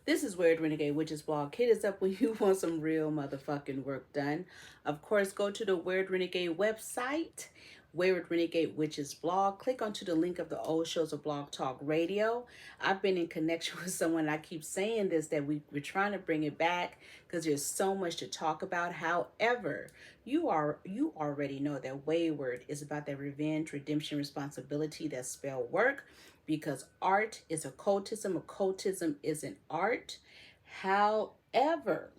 This is Weird Renegade Witches blog. Hit us up when you want some real motherfucking work done. Of course, go to the Weird Renegade website, Wayward Renegade Witches blog. Click onto the link of the old shows of Blogtalkradio. I've been in connection with someone. I keep saying this, that we're trying to bring it back because there's so much to talk about. However, you already know that Wayward is about that revenge, redemption, responsibility, that spell work. Because art is occultism, occultism isn't art. However,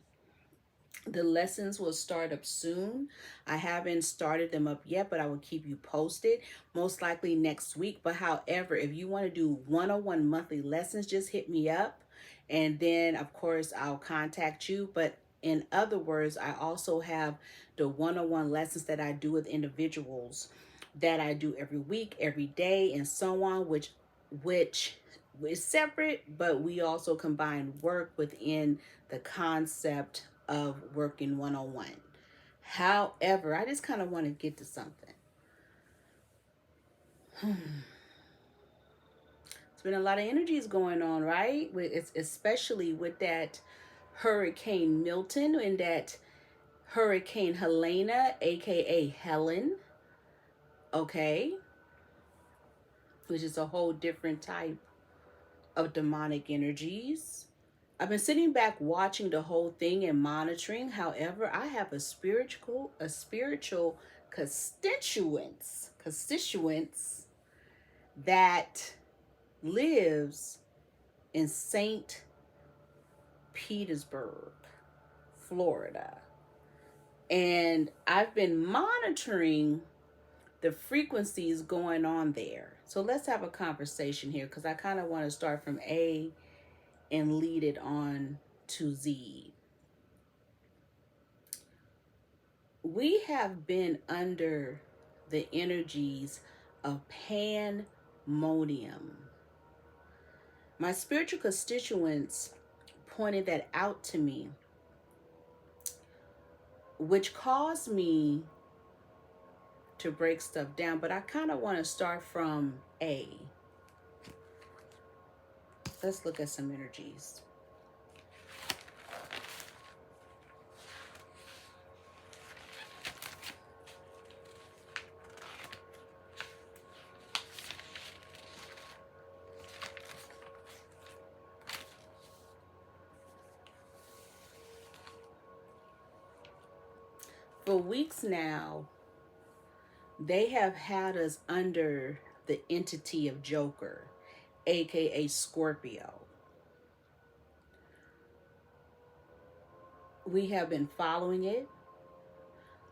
the lessons will start up soon. I haven't started them up yet, but I will keep you posted, most likely next week. But however, if you want to do one-on-one monthly lessons, just hit me up. And then, of course, I'll contact you. But in other words, I also have the one-on-one lessons that I do with individuals that I do every week, every day, and so on, which is separate, but we also combine work within the concept of working one-on-one. However, I just kind of want to get to something. It's been a lot of energies going on, right? It's especially with that Hurricane Milton and that Hurricane Helena, aka Helen. Okay, which is a whole different type of demonic energies. I've been sitting back watching the whole thing and monitoring. However, I have a spiritual constituents that lives in St. Petersburg, Florida. And I've been monitoring the frequencies going on there. So let's have a conversation here, because I kind of want to start from A and lead it on to Z. We have been under the energies of Pandemonium. My spiritual constituents pointed that out to me, which caused me to break stuff down. But I kind of want to start from A. Let's look at some energies. For weeks now, they have had us under the entity of Joker, aka Scorpio. We have been following it.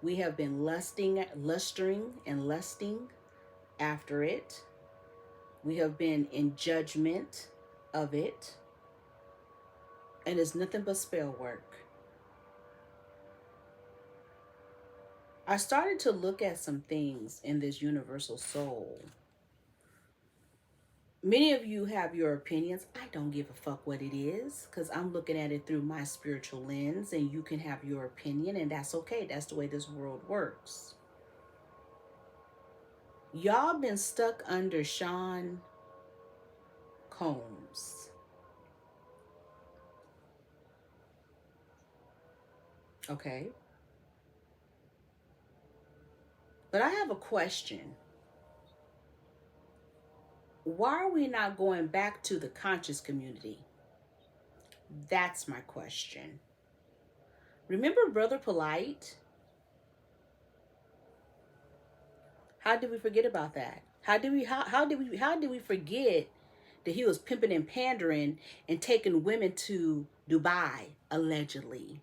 We have been lusting after it. We have been in judgment of it. And it's nothing but spell work. I started to look at some things in this universal soul. Many of you have your opinions. I don't give a fuck what it is, because I'm looking at it through my spiritual lens, and you can have your opinion, and that's okay. That's the way this world works. Y'all been stuck under Sean Combs. Okay. But I have a question. Why are we not going back to the conscious community? That's my question. Remember Brother Polite? How did we forget about that? How did we forget that he was pimping and pandering and taking women to Dubai, allegedly?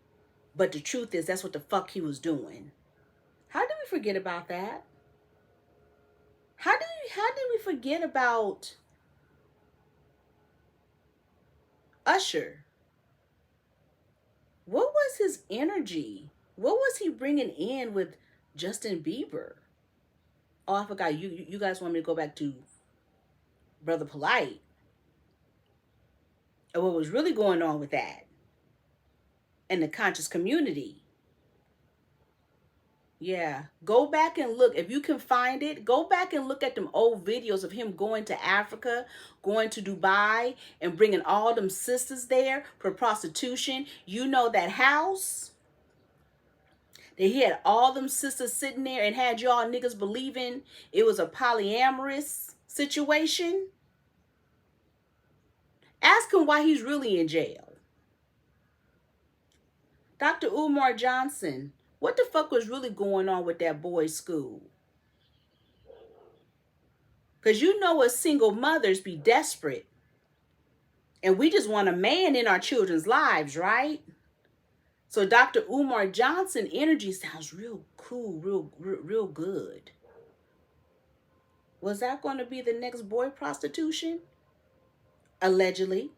But the truth is, that's what the fuck he was doing. How did we forget about that? How did we forget about Usher? What was his energy? What was he bringing in with Justin Bieber? Oh, I forgot. You guys want me to go back to Brother Polite and what was really going on with that and the conscious community. Yeah, go back and look. If you can find it, go back and look at them old videos of him going to Africa, going to Dubai, and bringing all them sisters there for prostitution. You know that house? That he had all them sisters sitting there and had y'all niggas believing it was a polyamorous situation. Ask him why he's really in jail. Dr. Umar Johnson, what the fuck was really going on with that boys' school? Because you know us single mothers be desperate. And we just want a man in our children's lives, right? So Dr. Umar Johnson energy sounds real cool, real good. Was that going to be the next boy prostitution? Allegedly.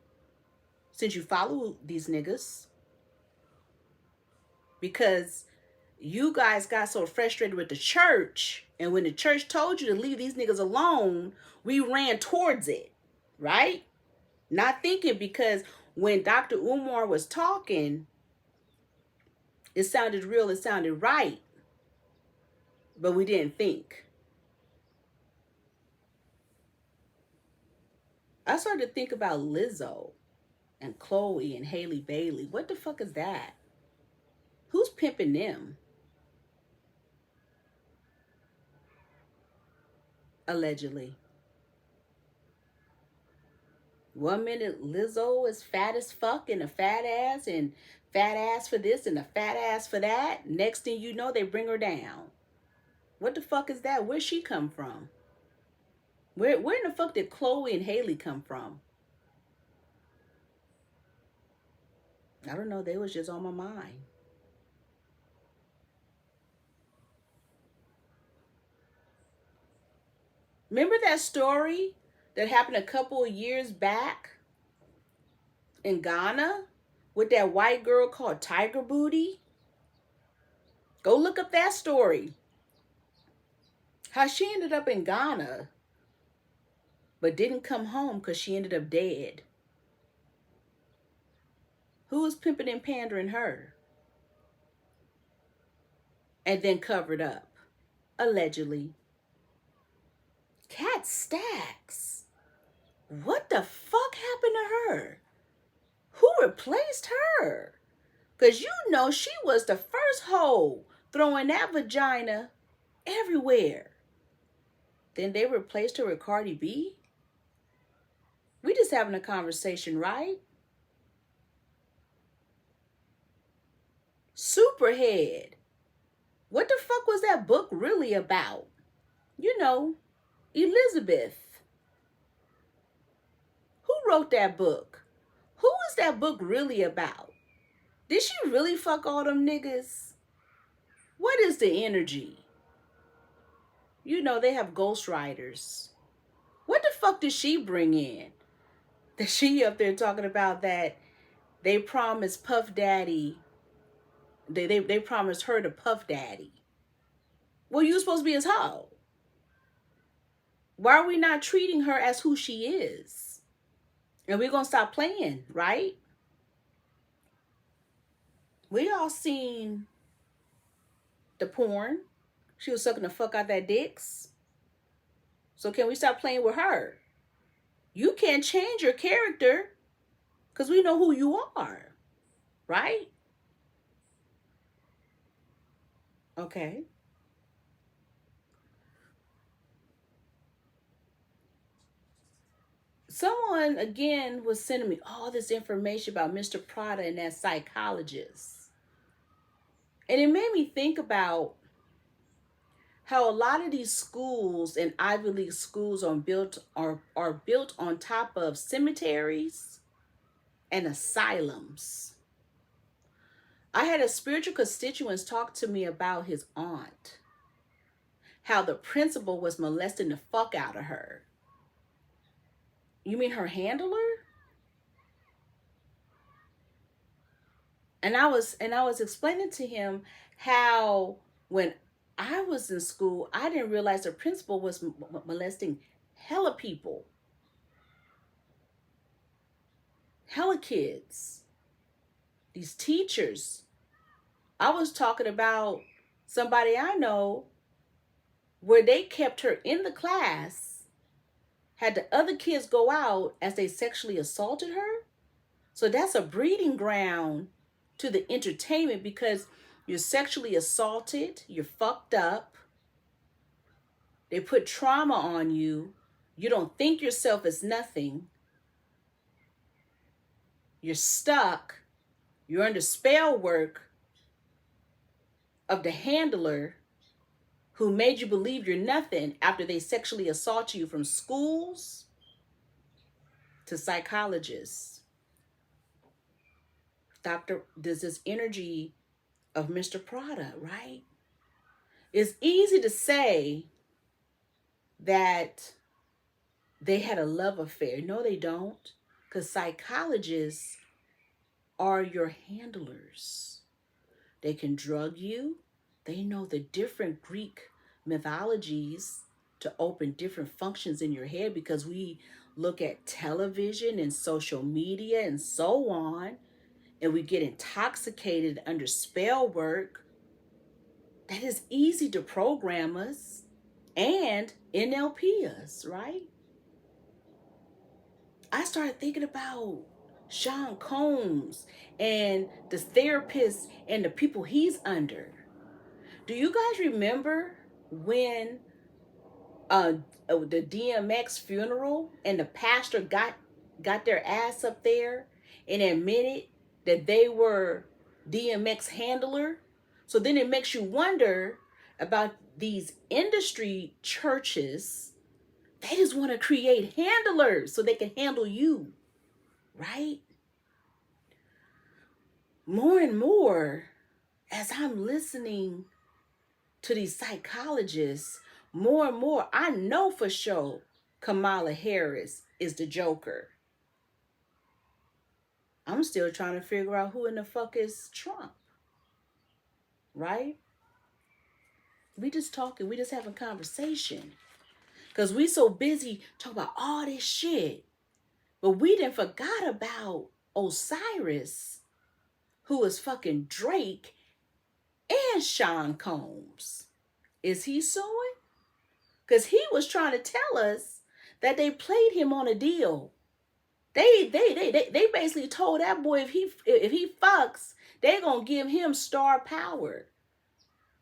Since you follow these niggas. Because you guys got so frustrated with the church. And when the church told you to leave these niggas alone, we ran towards it. Right? Not thinking, because when Dr. Umar was talking, it sounded real, it sounded right. But we didn't think. I started to think about Lizzo and Chloe and Haley Bailey. What the fuck is that? Who's pimping them? Allegedly. 1 minute Lizzo is fat as fuck and a fat ass for this and a fat ass for that. Next thing you know, they bring her down. What the fuck is that? Where'd she come from? Where in the fuck did Chloe and Haley come from? I don't know. They was just on my mind. Remember that story that happened a couple of years back in Ghana with that white girl called Tiger Booty? Go look up that story. How she ended up in Ghana but didn't come home because she ended up dead. Who was pimping and pandering her? And then covered up. Allegedly. Cat Stacks. What the fuck happened to her? Who replaced her? Because you know she was the first hoe throwing that vagina everywhere. Then they replaced her with Cardi B? We just having a conversation, right? Superhead. What the fuck was that book really about? You know, Elizabeth. Who wrote that book? Who is that book really about? Did she really fuck all them niggas? What is the energy? You know, they have ghostwriters. What the fuck did she bring in? That she up there talking about that they promised Puff Daddy, they promised her to Puff Daddy. Well, you supposed to be his hoe. Why are we not treating her as who she is? And we're going to stop playing, right? We all seen the porn. She was sucking the fuck out that dicks. So can we stop playing with her? You can't change your character because we know who you are, right? Okay. Someone, again, was sending me all this information about Mr. Prada and that psychologist. And it made me think about how a lot of these schools and Ivy League schools are built on top of cemeteries and asylums. I had a spiritual constituent talk to me about his aunt. How the principal was molesting the fuck out of her. You mean her handler? And I was explaining to him how when I was in school, I didn't realize the principal was molesting hella people. Hella kids. These teachers. I was talking about Somebody I know where they kept her in the class, had the other kids go out as they sexually assaulted her. So that's a breeding ground to the entertainment, because you're sexually assaulted, you're fucked up, they put trauma on you, you don't think yourself as nothing, you're stuck, you're under spell work of the handler who made you believe you're nothing after they sexually assault you, from schools to psychologists. There's this energy of Mr. Prada, right? It's easy to say that they had a love affair. No, they don't. Because psychologists are your handlers. They can drug you. They know the different Greek mythologies to open different functions in your head, because we look at television and social media and so on, and we get intoxicated under spell work. That is easy to program us and NLP us, right? I started thinking about Sean Combs and the therapists and the people he's under. Do you guys remember when the DMX funeral and the pastor got their ass up there and admitted that they were DMX handler? So then it makes you wonder about these industry churches. They just want to create handlers so they can handle you, right? More and more, as I'm listening to these psychologists, more and more, I know for sure Kamala Harris is the Joker. I'm still trying to figure out who in the fuck is Trump, right? We just talking, we just having conversation. Because we so busy talking about all this shit. But we didn't forgot about Osiris, who is fucking Drake, and Sean Combs. Is he suing? Because he was trying to tell us that they played him on a deal. They basically told that boy if he fucks, they're gonna give him star power.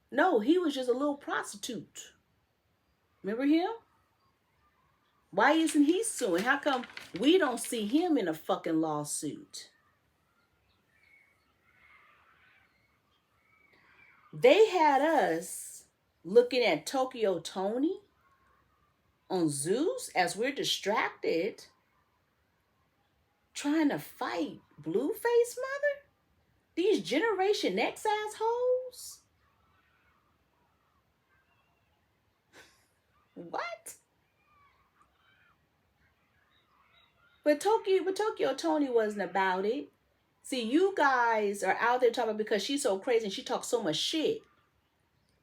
No, he was just a little prostitute. Remember him? Why isn't he suing? How come we don't see him in a fucking lawsuit? They had us looking at Tokyo Tony on Zeus as we're distracted, trying to fight Blueface Mother? These Generation X assholes? What? But Tokyo Tony wasn't about it. See, you guys are out there talking because she's so crazy and she talks so much shit.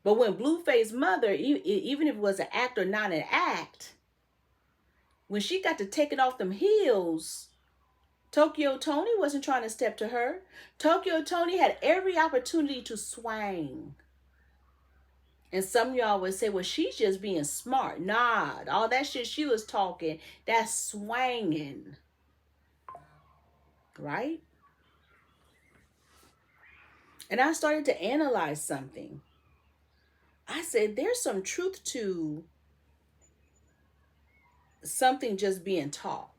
But when Blueface Mother, even if it was an act or not an act, when she got to take it off them heels, Tokyo Tony wasn't trying to step to her. Tokyo Tony had every opportunity to swang. And some of y'all would say, well, she's just being smart. Nah, all that shit she was talking, that's swanging. Right? And I started to analyze something. I said, there's some truth to something just being talk.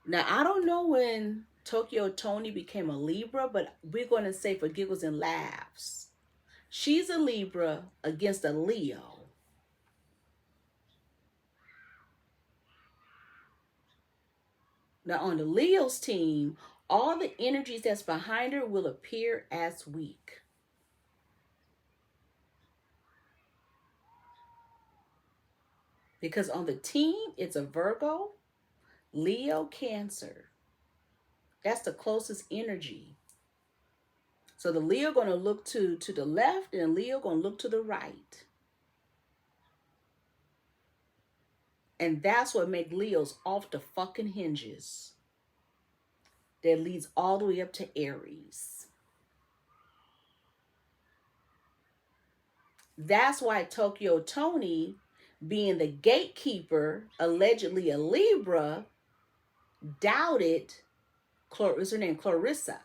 Now, I don't know when Tokyo Tony became a Libra, but we're going to say for giggles and laughs, she's a Libra against a Leo. Now, on the Leo's team, all the energies that's behind her will appear as weak. Because on the team, it's a Virgo, Leo, Cancer. That's the closest energy. So the Leo going to look to the left and Leo going to look to the right. And that's what makes Leos off the fucking hinges. That leads all the way up to Aries. That's why Tokyo Tony, being the gatekeeper, allegedly a Libra, doubted, what's her name, Clarissa.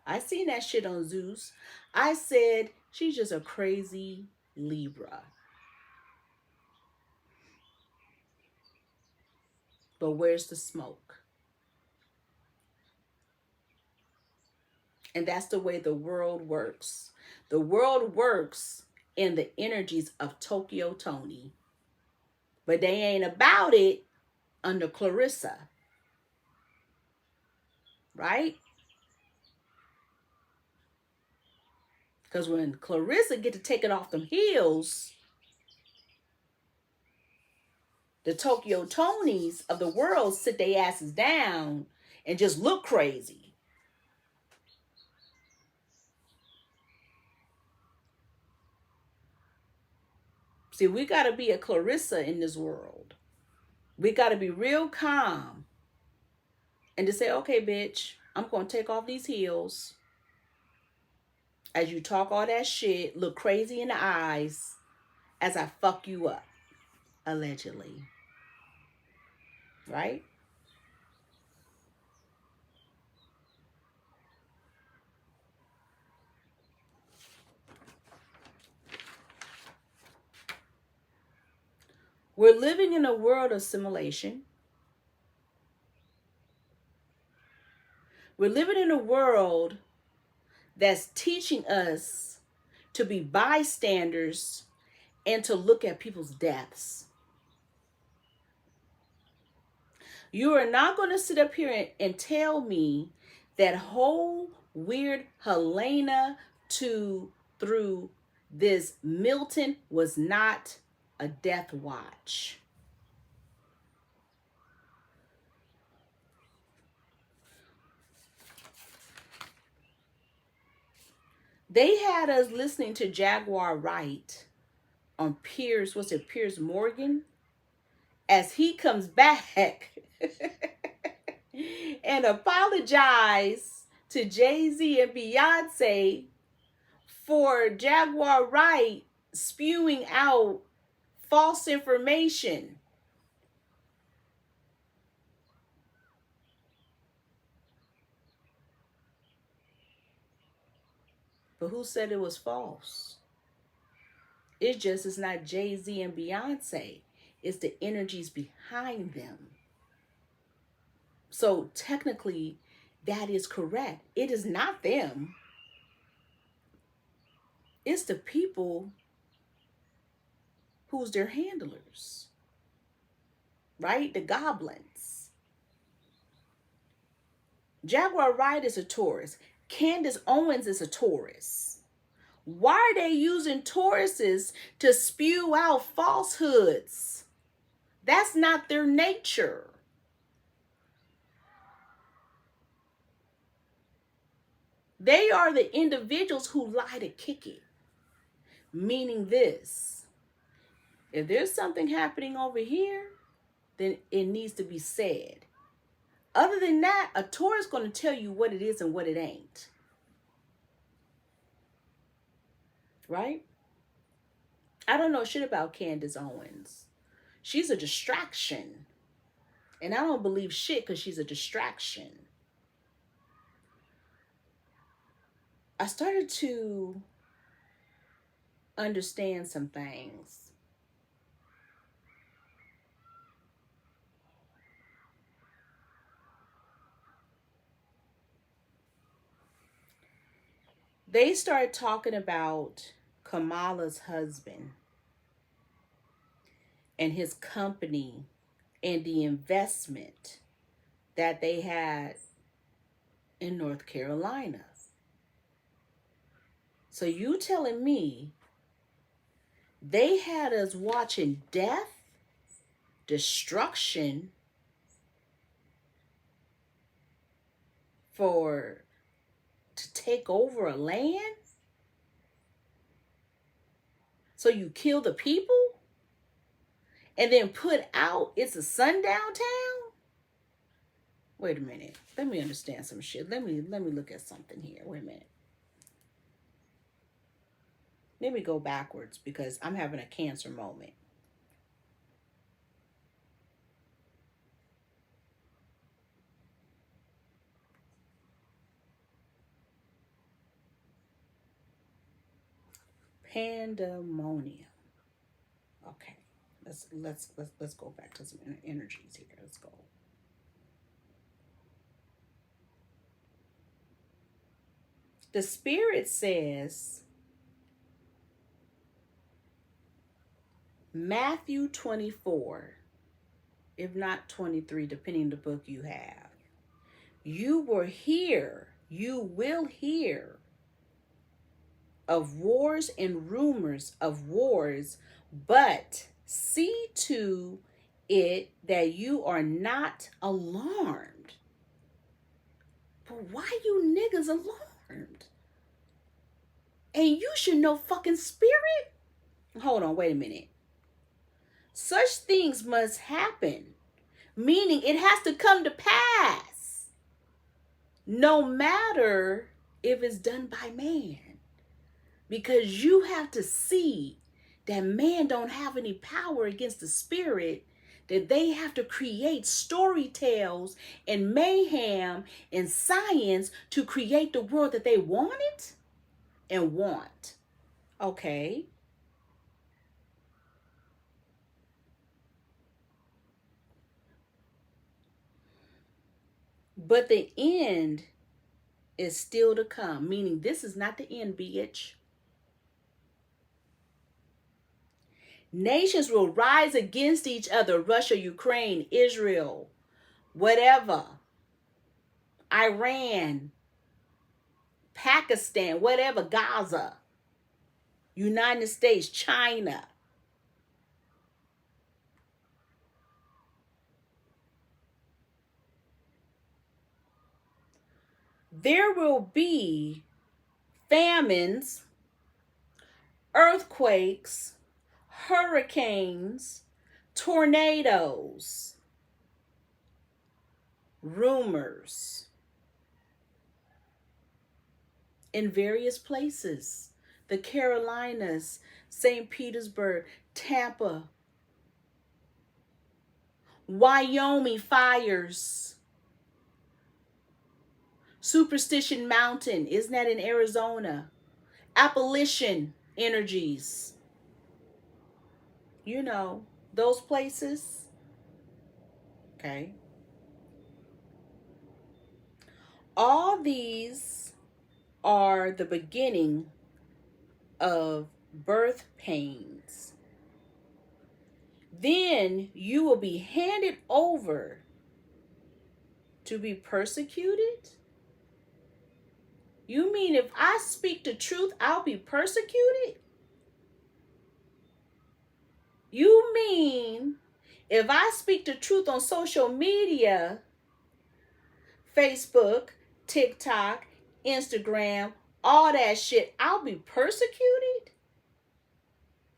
I seen that shit on Zeus. I said, she's just a crazy Libra. But where's the smoke? And that's the way the world works. The world works in the energies of Tokyo Tony. But they ain't about it under Clarissa. Right? Because when Clarissa get to take it off them heels, the Tokyo Tonys of the world sit their asses down and just look crazy. See, we got to be a Clarissa in this world. We got to be real calm and to say, okay, bitch, I'm going to take off these heels. As you talk all that shit, look crazy in the eyes as I fuck you up, allegedly. Right? We're living in a world of simulation. We're living in a world that's teaching us to be bystanders and to look at people's deaths. You are not going to sit up here and tell me that whole weird Helena through this Milton was not a death watch. They had us listening to Jaguar Wright on Piers Morgan, as he comes back and apologize to Jay-Z and Beyonce for Jaguar Wright spewing out false information. But who said it was false? It's not Jay-Z and Beyonce. It's the energies behind them. So technically, that is correct. It is not them. It's the people who's their handlers. Right? The goblins. Jaguar Wright is a Taurus. Candace Owens is a Taurus. Why are they using Tauruses to spew out falsehoods? That's not their nature. They are the individuals who lie to kick it. Meaning this: if there's something happening over here, then it needs to be said. Other than that, a Taurus is going to tell you what it is and what it ain't. Right? I don't know shit about Candace Owens. She's a distraction. And I don't believe shit because she's a distraction. I started to understand some things. They started talking about Kamala's husband and his company and the investment that they had in North Carolina. So you telling me they had us watching death, destruction to take over a land? So you kill the people and then put out it's a sundown town? Wait a minute. Let me understand some shit. Let me look at something here. Wait a minute. Let me go backwards because I'm having a Cancer moment. Pandemonium. Okay. Let's go back to some energies here. Let's go. The spirit says Matthew 24, if not 23, depending on the book you have. You will hear of wars and rumors of wars, but see to it that you are not alarmed. But why you niggas alarmed? And you should know fucking spirit. Hold on, wait a minute. Such things must happen, meaning it has to come to pass, no matter if it's done by man. Because you have to see that man don't have any power against the spirit, that they have to create story tales and mayhem and science to create the world that they wanted and want. Okay. But the end is still to come, meaning this is not the end, bitch. Nations will rise against each other. Russia, Ukraine, Israel, whatever. Iran, Pakistan, whatever, Gaza, United States, China. There will be famines, earthquakes, hurricanes, tornadoes, rumors in various places. The Carolinas, St. Petersburg, Tampa, Wyoming fires, Superstition Mountain, isn't that in Arizona? Appalachian energies. You know, those places. Okay. All these are the beginning of birth pains. Then you will be handed over to be persecuted? You mean if I speak the truth, I'll be persecuted? You mean if I speak the truth on social media, Facebook, TikTok, Instagram, all that shit, I'll be persecuted?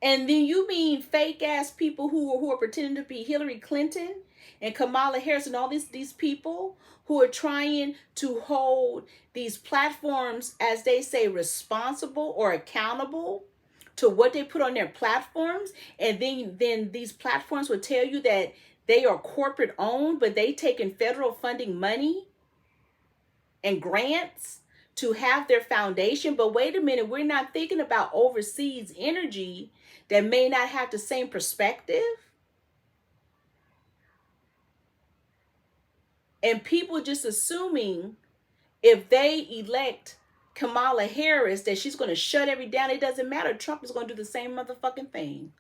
And then you mean fake ass people who are pretending to be Hillary Clinton and Kamala Harris and all these people who are trying to hold these platforms, as they say, responsible or accountable to what they put on their platforms, and then these platforms will tell you that they are corporate owned, but they take in federal funding money and grants to have their foundation. But wait a minute, we're not thinking about overseas energy that may not have the same perspective. And people just assuming if they elect Kamala Harris that she's going to shut everything down. It doesn't matter. Trump is going to do the same motherfucking thing.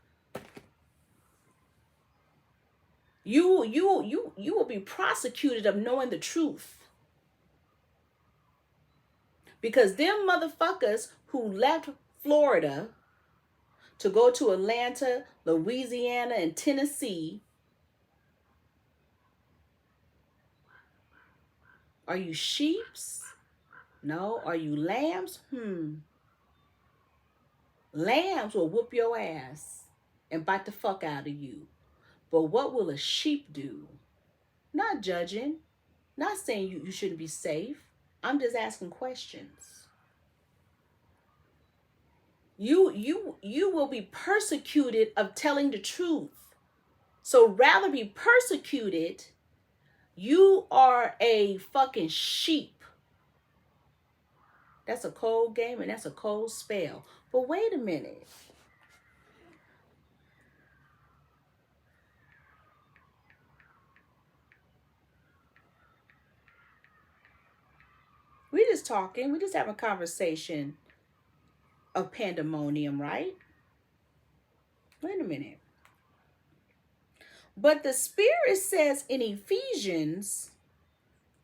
You will be prosecuted of knowing the truth. Because them motherfuckers who left Florida to go to Atlanta, Louisiana, and Tennessee, are you sheeps? No. Are you lambs? Lambs will whoop your ass and bite the fuck out of you. But what will a sheep do? Not judging. Not saying you shouldn't be safe. I'm just asking questions. you will be persecuted of telling the truth. So rather be persecuted, you are a fucking sheep. That's a cold game and that's a cold spell. But wait a minute. We just talking. We just having a conversation of pandemonium, right? Wait a minute. But the Spirit says in Ephesians,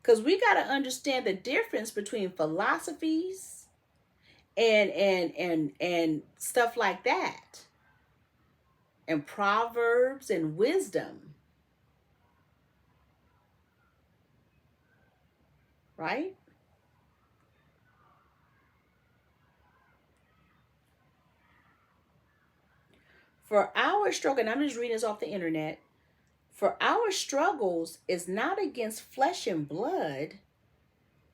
because we got to understand the difference between philosophies and stuff like that, and proverbs and wisdom, right? For our struggle, and I'm just reading this off the internet, for our struggles is not against flesh and blood,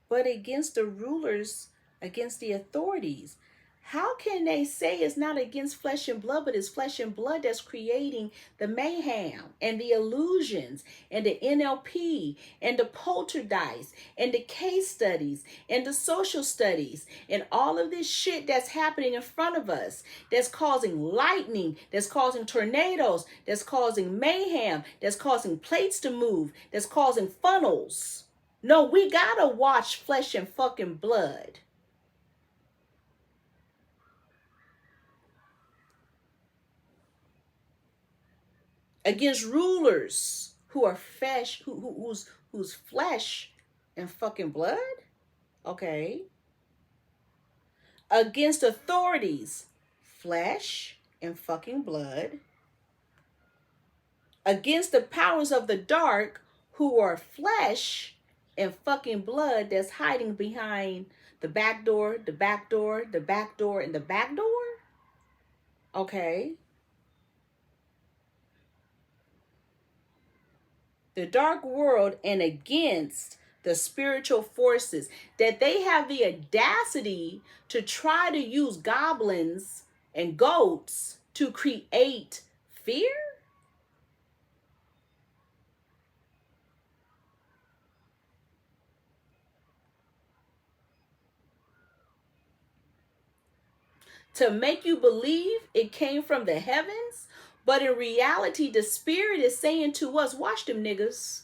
but against the rulers, against the authorities. How can they say it's not against flesh and blood, but it's flesh and blood that's creating the mayhem and the illusions and the NLP and the poltergeist and the case studies and the social studies and all of this shit that's happening in front of us, that's causing lightning, that's causing tornadoes, that's causing mayhem, that's causing plates to move, that's causing funnels. No, we gotta watch flesh and fucking blood. Against rulers who are flesh, who's flesh and fucking blood. Okay. Against authorities, flesh and fucking blood. Against the powers of the dark, who are flesh and fucking blood, that's hiding behind the back door, the back door, the back door, and the back door. Okay. The dark world, and against the spiritual forces, that they have the audacity to try to use goblins and goats to create fear. To make you believe it came from the heavens, but in reality, the Spirit is saying to us, watch them niggas.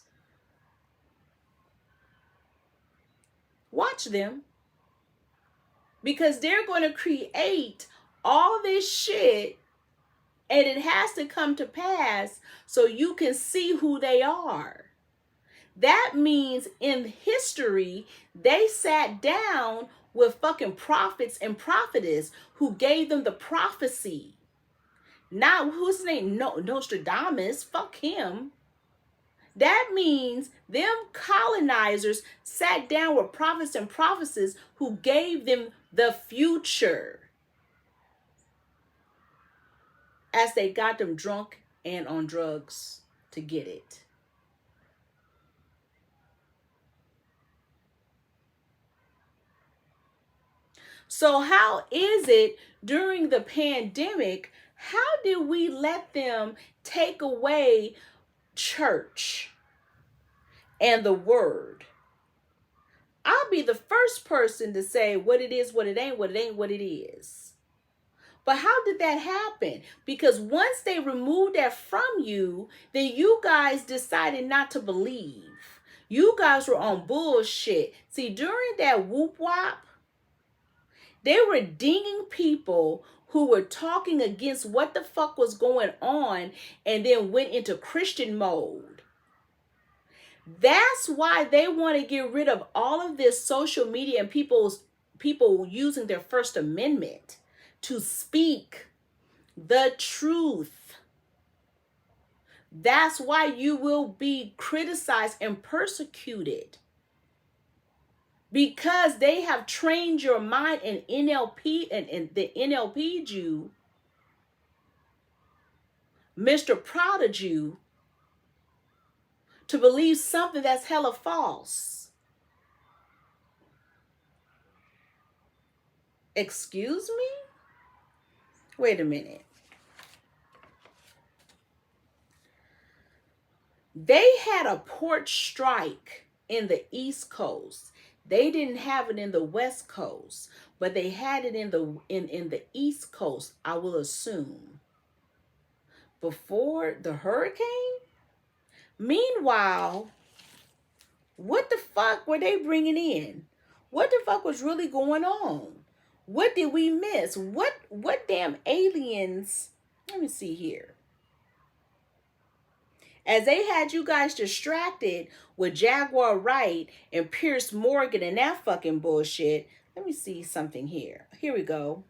Watch them. Because they're going to create all this shit, and it has to come to pass so you can see who they are. That means in history, they sat down with fucking prophets and prophetess who gave them the prophecy. Now, who's his name? Nostradamus. Fuck him. That means them colonizers sat down with prophets and prophetesses who gave them the future as they got them drunk and on drugs to get it. So how is it during the pandemic, how did we let them take away church and the word? I'll be the first person to say what it is, what it ain't, what it ain't, what it is. But how did that happen? Because once they removed that from you, then you guys decided not to believe. You guys were on bullshit. See, during that whoop wop, they were dinging people who were talking against what the fuck was going on and then went into Christian mode. That's why they want to get rid of all of this social media and people using their First Amendment to speak the truth. That's why you will be criticized and persecuted. Because they have trained your mind in NLP and the NLP Jew, Mr. Prodigy, to believe something that's hella false. Excuse me? Wait a minute. They had a port strike in the East Coast. They didn't have it in the West Coast, but they had it in the East Coast, I will assume, before the hurricane. Meanwhile, what the fuck were they bringing in? What the fuck was really going on? What did we miss? What damn aliens? Let me see here. As they had you guys distracted with Jaguar Wright and Pierce Morgan and that fucking bullshit. Let me see something here. Here we go.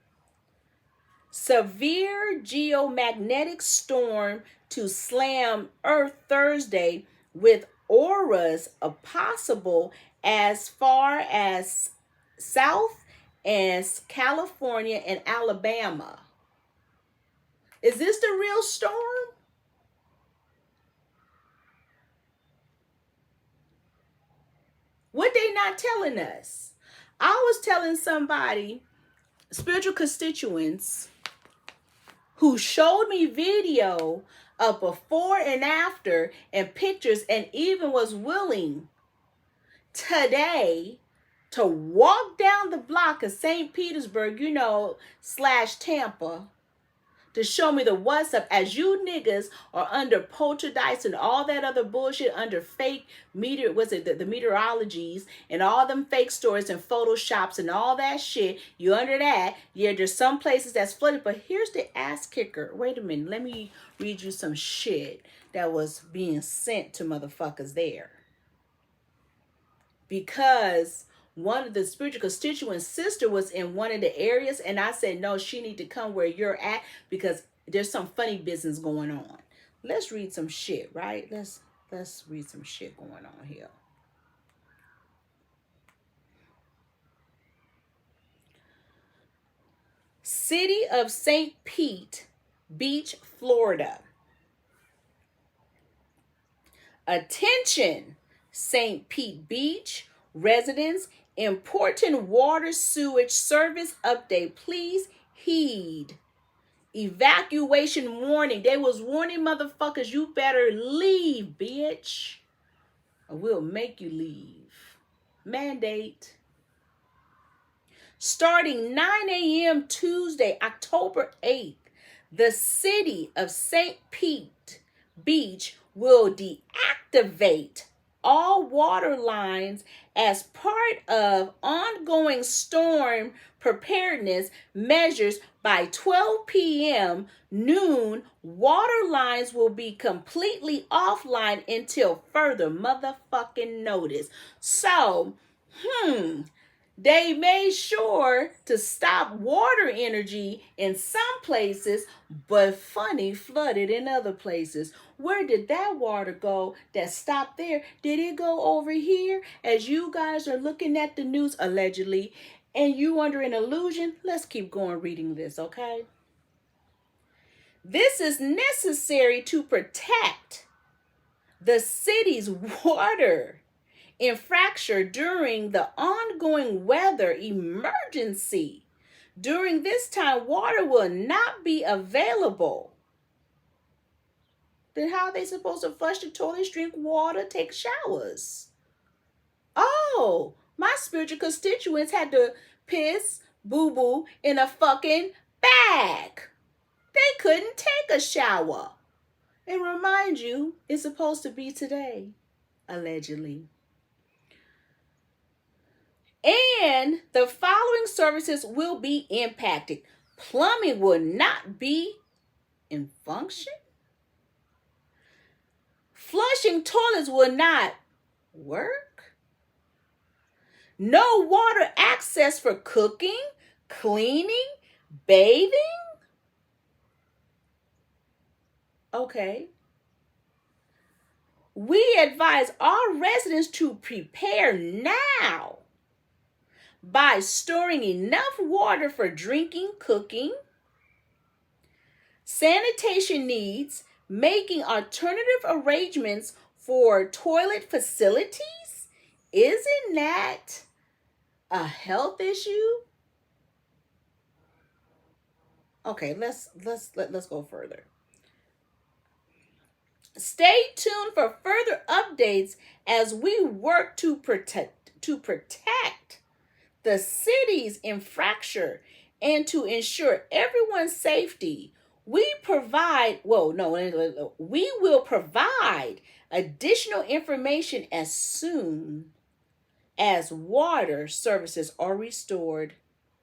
Severe geomagnetic storm to slam Earth Thursday with auras of possible as far as south as California and Alabama. Is this the real storm? What they not telling us? I was telling somebody, spiritual constituents, who showed me video of before and after and pictures, and even was willing today to walk down the block of St. Petersburg, / Tampa, to show me the what's up, as you niggas are under poltergeist and all that other bullshit, under fake the meteorologies and all them fake stories and photoshops and all that shit. You under that. Yeah, there's some places that's flooded, but here's the ass kicker. Wait a minute, let me read you some shit that was being sent to motherfuckers there. Because one of the spiritual constituents' sister was in one of the areas, and I said, no, she need to come where you're at, because there's some funny business going on. Let's read some shit, right? Let's read some shit going on here. City of St. Pete Beach, Florida. Attention, St. Pete Beach residents. Important water sewage service update. Please heed. Evacuation warning. They was warning motherfuckers, you better leave, bitch, or we'll make you leave. Mandate. Starting 9 a.m. Tuesday, October 8th, the city of St. Pete Beach will deactivate all water lines as part of ongoing storm preparedness measures. By 12 p.m. noon, water lines will be completely offline until further motherfucking notice. So, they made sure to stop water energy in some places, but funny, flooded in other places. Where did that water go that stopped there? Did it go over here? As you guys are looking at the news, allegedly, and you under an illusion? Let's keep going reading this, okay? This is necessary to protect the city's water infrastructure during the ongoing weather emergency. During this time, water will not be available. Then how are they supposed to flush the toilets, drink water, take showers? Oh, my spiritual constituents had to piss, boo-boo in a fucking bag. They couldn't take a shower. And remind you, it's supposed to be today, allegedly. And the following services will be impacted. Plumbing will not be in function. Flushing toilets will not work. No water access for cooking, cleaning, bathing. Okay. We advise our residents to prepare now by storing enough water for drinking, cooking, sanitation needs, making alternative arrangements for toilet facilities. Isn't that a health issue? Okay, let's go further. Stay tuned for further updates as we work to protect the city's infrastructure and to ensure everyone's safety. We will provide additional information as soon as water services are restored.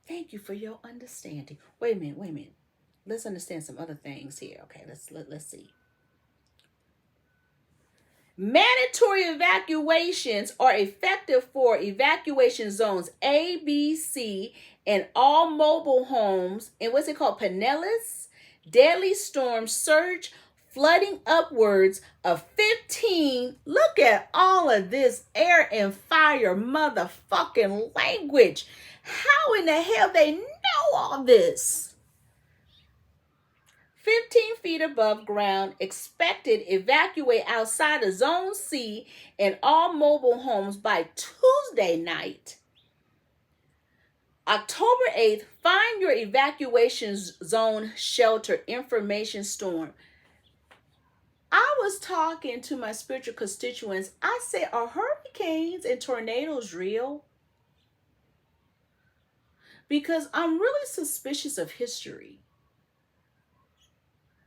Thank you for your understanding. Wait a minute. Let's understand some other things here. Okay, let's see. Mandatory evacuations are effective for evacuation zones A, B, C, and all mobile homes. And what's it called? Pinellas. Deadly storms surge, flooding upwards of 15. Look at all of this air and fire motherfucking language. How in the hell they know all this? 15 feet above ground, expected evacuate outside of Zone C and all mobile homes by Tuesday night. October 8th, find your evacuation zone shelter information storm. I was talking to my spiritual constituents. I said, are hurricanes and tornadoes real? Because I'm really suspicious of history.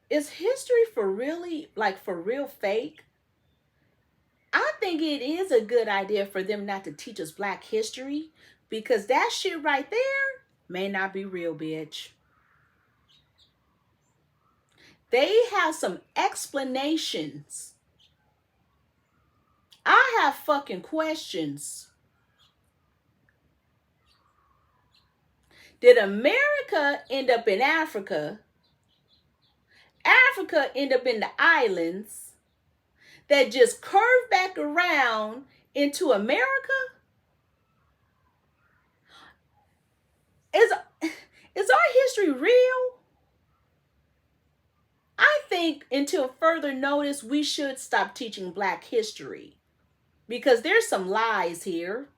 Is history for real fake? I think it is a good idea for them not to teach us Black history, because that shit right there may not be real, bitch. They have some explanations. I have fucking questions. Did America end up in Africa? Africa end up in the islands that just curve back around into America? Is our history real? I think until further notice, we should stop teaching Black history, because there's some lies here.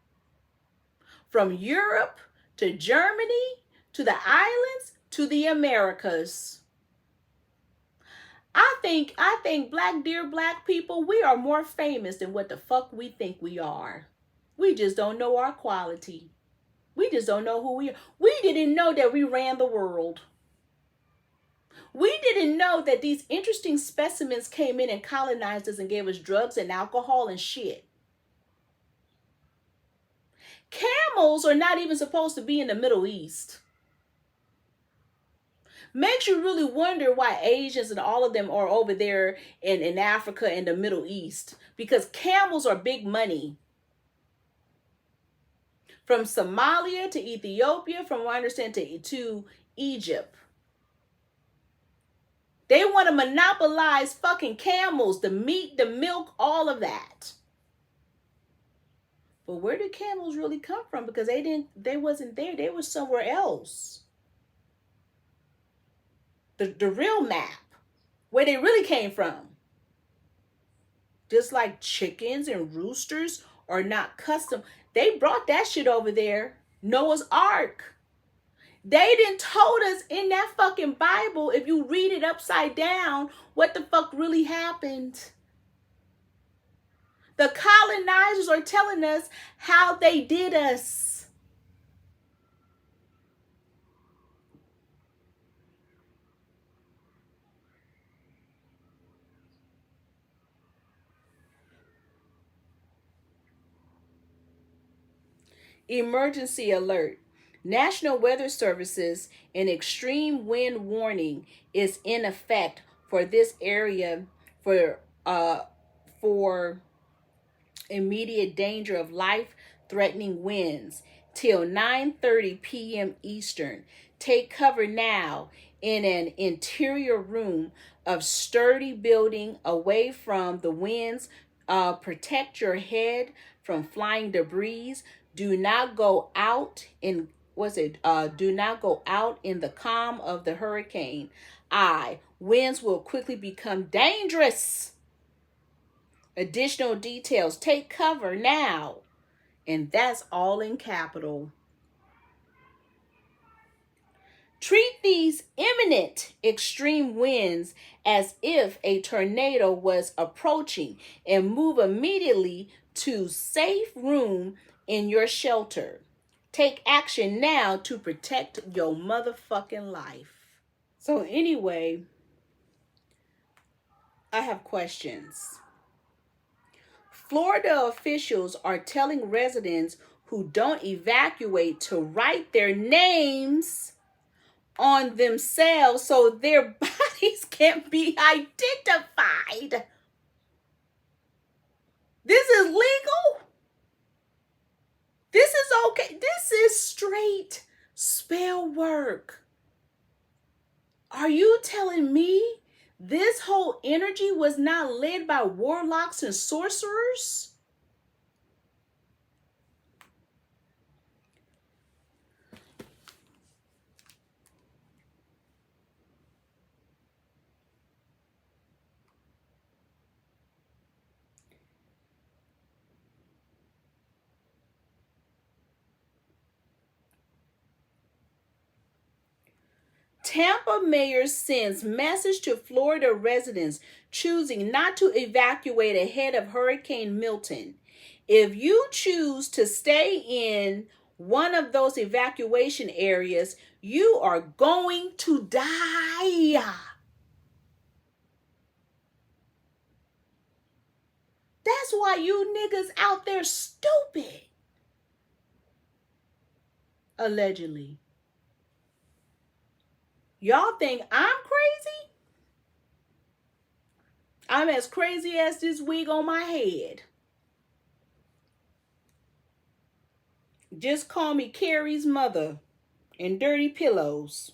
From Europe to Germany to the islands to the Americas. I think dear Black people, we are more famous than what the fuck we think we are. We just don't know our quality. We just don't know who we are. We didn't know that we ran the world. We didn't know that these interesting specimens came in and colonized us and gave us drugs and alcohol and shit. Camels are not even supposed to be in the Middle East. Makes you really wonder why Asians and all of them are over there in Africa and the Middle East. Because camels are big money. From Somalia to Ethiopia, from what I understand, to Egypt. They want to monopolize fucking camels, the meat, the milk, all of that. But where did camels really come from? Because they wasn't there. They were somewhere else. The real map, where they really came from. Just like chickens and roosters are not custom. They brought that shit over there. Noah's Ark. They didn't told us in that fucking Bible, if you read it upside down, what the fuck really happened. The colonizers are telling us how they did us. Emergency alert. National Weather Services, an extreme wind warning is in effect for this area for immediate danger of life-threatening winds till 9:30 p.m. Eastern. Take cover now in an interior room of sturdy building away from the winds. Protect your head from flying debris. Do not go out in do not go out in the calm of the hurricane. Winds will quickly become dangerous. Additional details. Take cover now. And that's all in capital. Treat these imminent extreme winds as if a tornado was approaching and move immediately to safe room in your shelter. Take action now to protect your motherfucking life. So anyway, I have questions. Florida officials are telling residents who don't evacuate to write their names on themselves so their bodies can't be identified. This is legal. This is okay. This is straight spell work. Are you telling me this whole energy was not led by warlocks and sorcerers? Tampa mayor sends message to Florida residents choosing not to evacuate ahead of Hurricane Milton. If you choose to stay in one of those evacuation areas, you are going to die. That's why you niggas out there stupid. Allegedly. Y'all think I'm crazy? I'm as crazy as this wig on my head. Just call me Carrie's mother and dirty pillows.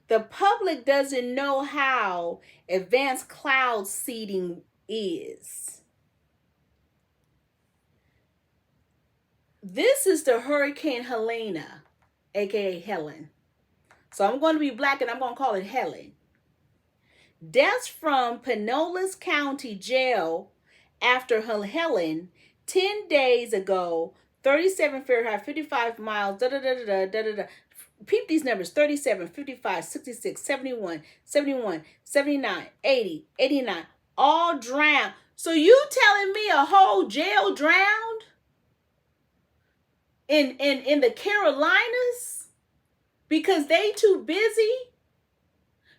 The public doesn't know how advanced cloud seeding is. This is the Hurricane Helena, aka Helen. So I'm going to be black and I'm going to call it Helen. Deaths from Pinellas County Jail after Helen 10 days ago, 37 Fahrenheit, 55 miles, Peep these numbers: 37, 55, 66, 71, 71, 79, 80, 89, all drowned. So you telling me a whole jail drowned in the Carolinas because they too busy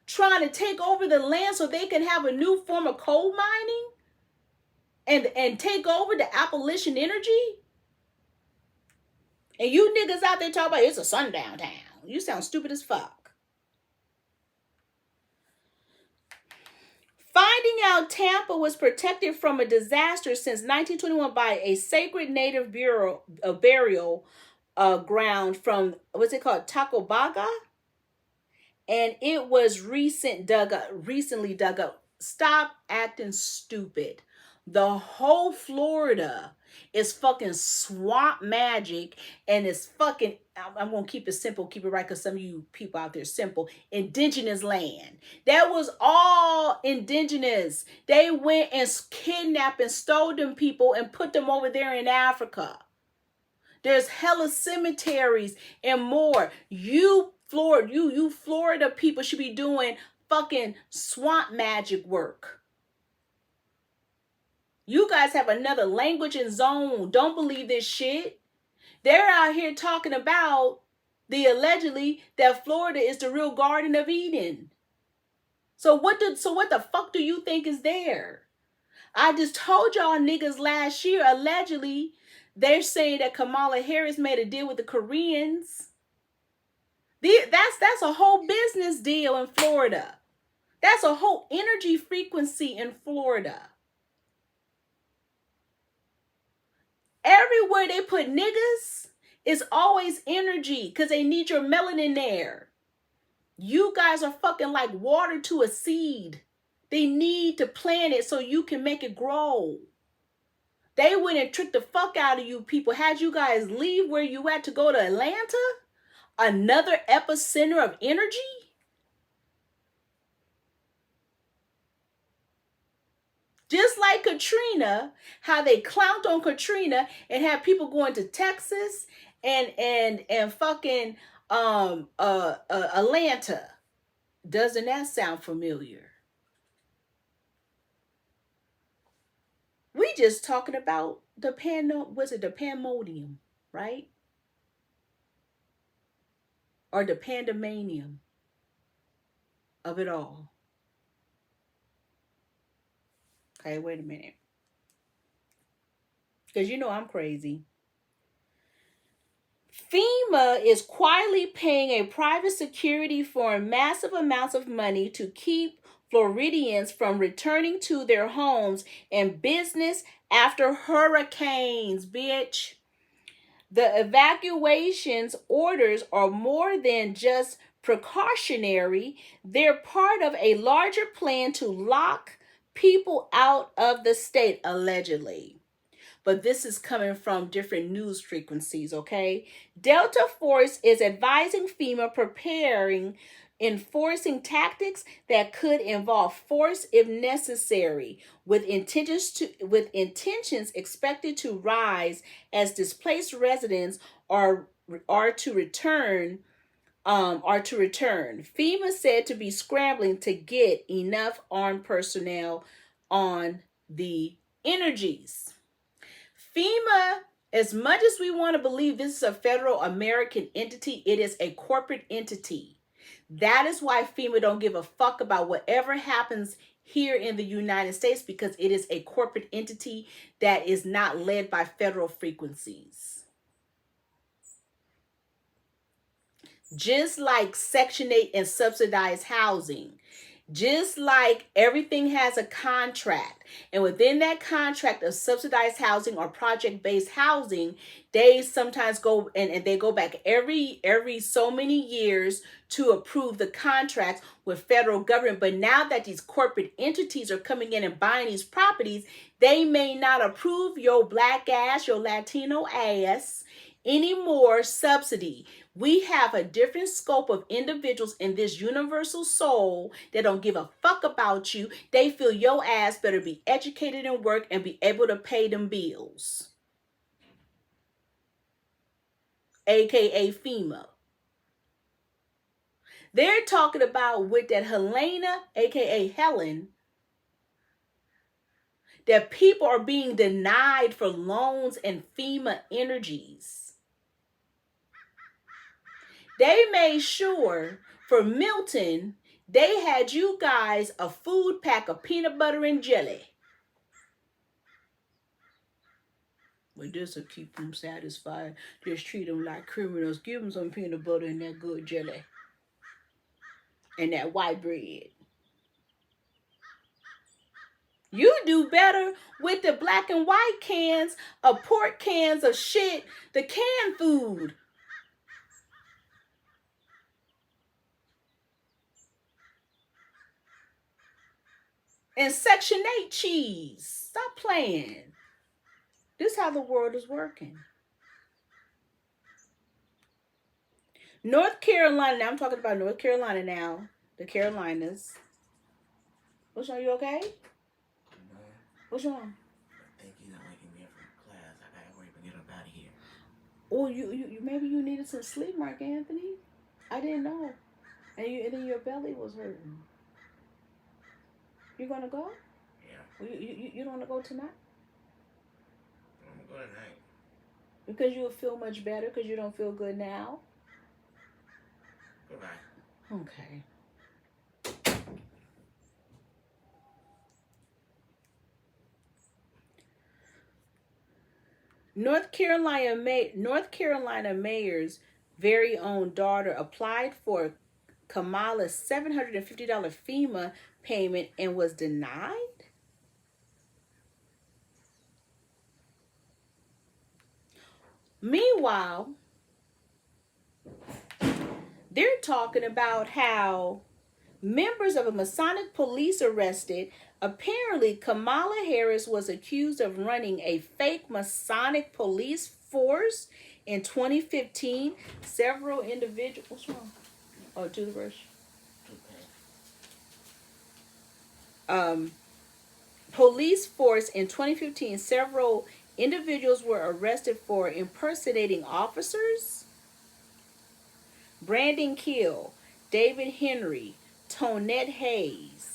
trying to take over the land so they can have a new form of coal mining and take over the Appalachian energy? And you niggas out there talking about it's a sundown town. You sound stupid as fuck. Finding out Tampa was protected from a disaster since 1921 by a sacred native burial ground from, what's it called, Tacobaga? And it was recently dug up. Stop acting stupid. The whole Florida is fucking swamp magic, and it's fucking, I'm going to keep it simple, keep it right, because some of you people out there simple, indigenous land. That was all indigenous. They went and kidnapped and stole them people and put them over there in Africa. There's hella cemeteries and more. You Florida people should be doing fucking swamp magic work. You guys have another language and zone. Don't believe this shit. They're out here talking about allegedly that Florida is the real Garden of Eden. So what the fuck do you think is there? I just told y'all niggas last year, allegedly, they're saying that Kamala Harris made a deal with the Koreans. That's a whole business deal in Florida. That's a whole energy frequency in Florida. Everywhere they put niggas is always energy because they need your melanin there. You guys are fucking like water to a seed. They need to plant it so you can make it grow. They went and tricked the fuck out of you people. Had you guys leave where you at to go to Atlanta? Another epicenter of energy? Just like Katrina, how they clowned on Katrina and had people going to Texas and fucking Atlanta. Doesn't that sound familiar? We just talking about the Pandemonium, right? Or the Pandemonium of it all. Okay, wait a minute. Because you know I'm crazy. FEMA is quietly paying a private security firm massive amounts of money to keep Floridians from returning to their homes and business after hurricanes, bitch. The evacuations orders are more than just precautionary. They're part of a larger plan to lock people out of the state, allegedly. But this is coming from different news frequencies, okay? Delta Force is advising FEMA preparing enforcing tactics that could involve force if necessary, with intentions expected to rise as displaced residents are to return. FEMA said to be scrambling to get enough armed personnel on the energies. FEMA, as much as we want to believe this is a federal American entity, it is a corporate entity. That is why FEMA don't give a fuck about whatever happens here in the United States, because it is a corporate entity that is not led by federal frequencies. Just like Section 8 and subsidized housing. Just like everything has a contract, and within that contract of subsidized housing or project-based housing, they sometimes go and they go back every so many years to approve the contracts with federal government. But now that these corporate entities are coming in and buying these properties, they may not approve your black ass, your Latino ass anymore subsidy. We have a different scope of individuals in this universal soul that don't give a fuck about you. They feel your ass better be educated and work and be able to pay them bills. AKA FEMA. They're talking about with that Helena, AKA Helen, that people are being denied for loans and FEMA energies. They made sure for Milton, they had you guys a food pack of peanut butter and jelly. Well, this will keep them satisfied. Just treat them like criminals. Give them some peanut butter and that good jelly. And that white bread. You do better with the black and white cans of pork cans of shit, the canned food. And Section 8 cheese. Stop playing. This is how the world is working. North Carolina. Now I'm talking about North Carolina now. The Carolinas. What's wrong? You okay? No. What's wrong? I think he's not waking me up from class. I gotta hurry up and get up out of here. Oh, you maybe you needed some sleep, Mark Anthony. I didn't know. And then your belly was hurting. You gonna go? Yeah. You don't wanna go tonight? I'm gonna go tonight. Because you'll feel much better because you don't feel good now? Goodbye. Okay. North Carolina mayor's very own daughter applied for Kamala's $750 FEMA payment and was denied? Meanwhile, they're talking about how members of a Masonic police arrested Apparently, Kamala Harris was accused of running a fake Masonic police force in 2015. Several individuals. What's wrong? Oh, toothbrush. Police force in 2015. Several individuals were arrested for impersonating officers. Brandon Kill, David Henry, Tonette Hayes.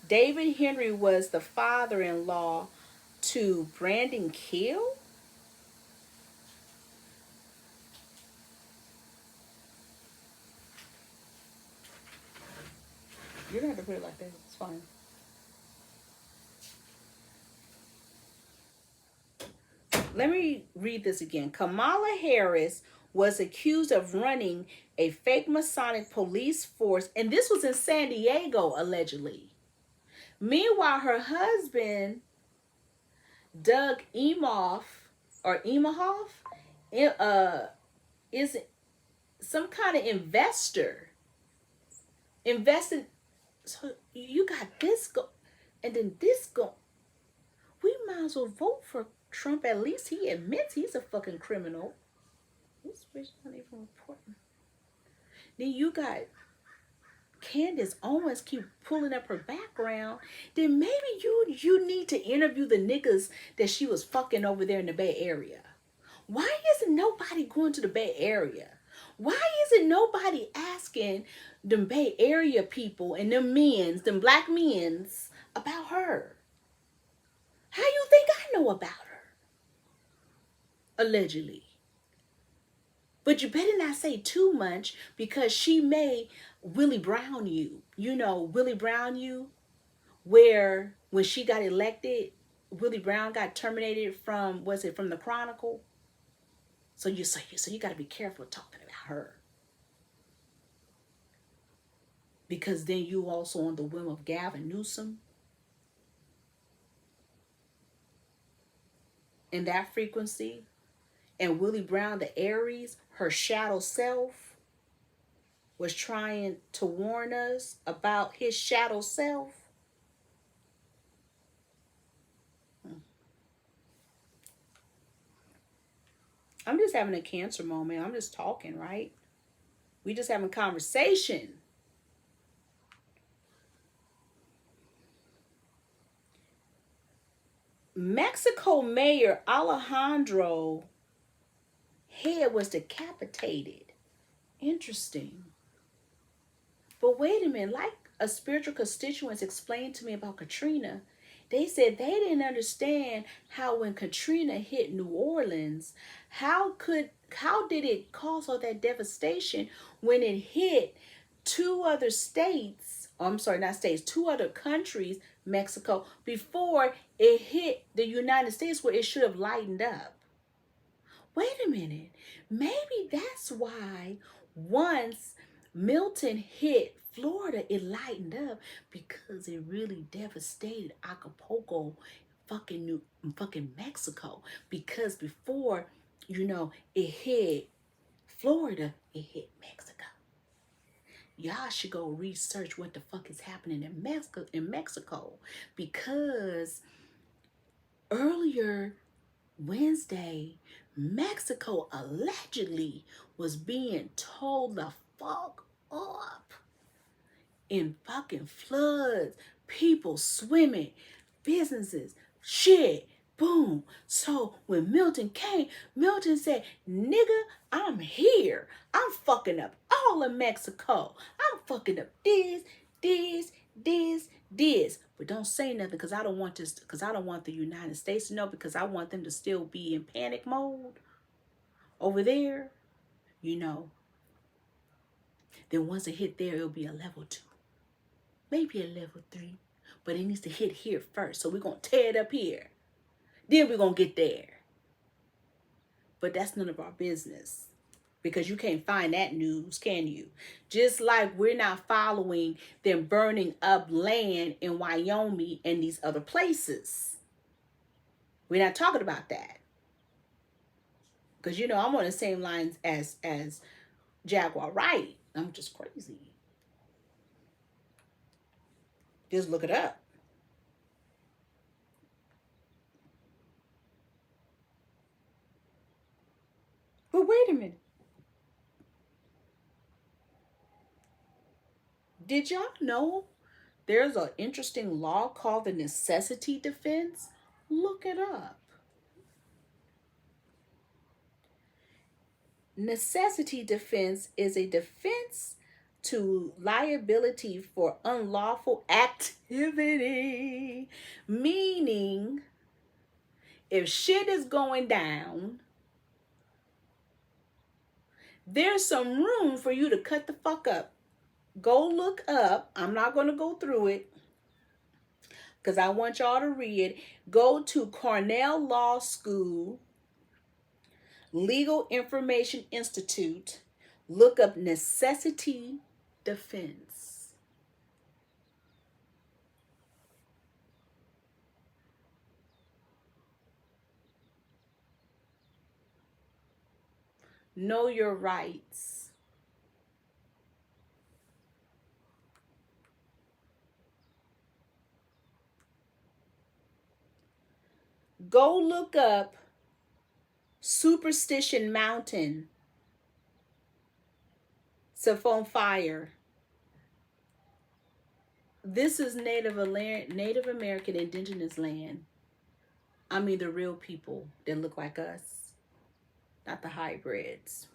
David Henry was the father-in-law to Brandon Kill. You don't have to put it like that. It's fine. Let me read this again. Kamala Harris was accused of running a fake Masonic police force, and this was in San Diego, allegedly. Meanwhile, her husband, Doug Emhoff, is some kind of investor. Invested. So you got this go, and then this go. We might as well vote for Trump. At least he admits he's a fucking criminal. This bitch not even reporting. Then you got Candace Owens keep pulling up her background. Then maybe you need to interview the niggas that she was fucking over there in the Bay Area. Why isn't nobody going to the Bay Area? Why isn't nobody asking them Bay Area people and them black men's about her? How you think I know about her? Allegedly. But you better not say too much, because she may Willie Brown you. You know, Willie Brown you, where when she got elected, Willie Brown got terminated from the Chronicle? So you got to be careful talking about her. Because then you also on the whim of Gavin Newsom. In that frequency. And Willie Brown, the Aries, her shadow self, was trying to warn us about his shadow self. I'm just having a Cancer moment. I'm just talking, right? We just having conversation. Mexico Mayor Alejandro head was decapitated. Interesting. But wait a minute, like a spiritual constituents explained to me about Katrina, they said they didn't understand how when Katrina hit New Orleans, how did it cause all that devastation when it hit two other countries, Mexico, before it hit the United States, where it should have lightened up. Wait a minute. Maybe that's why once Milton hit Florida, it lightened up, because it really devastated Acapulco, fucking Mexico. Because before, it hit Florida, it hit Mexico. Y'all should go research what the fuck is happening in Mexico. Because earlier Wednesday, Mexico allegedly was being told the fuck up in fucking floods, people swimming, businesses, shit, boom. So when Milton came, Milton said, nigga, I'm here. I'm fucking up all of Mexico. I'm fucking up this. But don't say nothing, because I don't want the United States to know, because I want them to still be in panic mode over there, Then once it hit there, it'll be a level 2. Maybe a level 3. But it needs to hit here first. So we're going to tear it up here. Then we're going to get there. But that's none of our business. Because you can't find that news, can you? Just like we're not following them burning up land in Wyoming and these other places. We're not talking about that. Because, I'm on the same lines as Jaguar Wright. I'm just crazy. Just look it up. wait a minute. Did y'all know there's an interesting law called the necessity defense? Look it up. Necessity defense is a defense to liability for unlawful activity, meaning if shit is going down, there's some room for you to cut the fuck up. Go look up. I'm not going to go through it because I want y'all to read it. Go to Cornell Law School, Legal Information Institute. Look up necessity defense. Know your rights. Go look up Superstition Mountain. It's on fire. This is Native American indigenous land. I mean the real people that look like us, not the hybrids.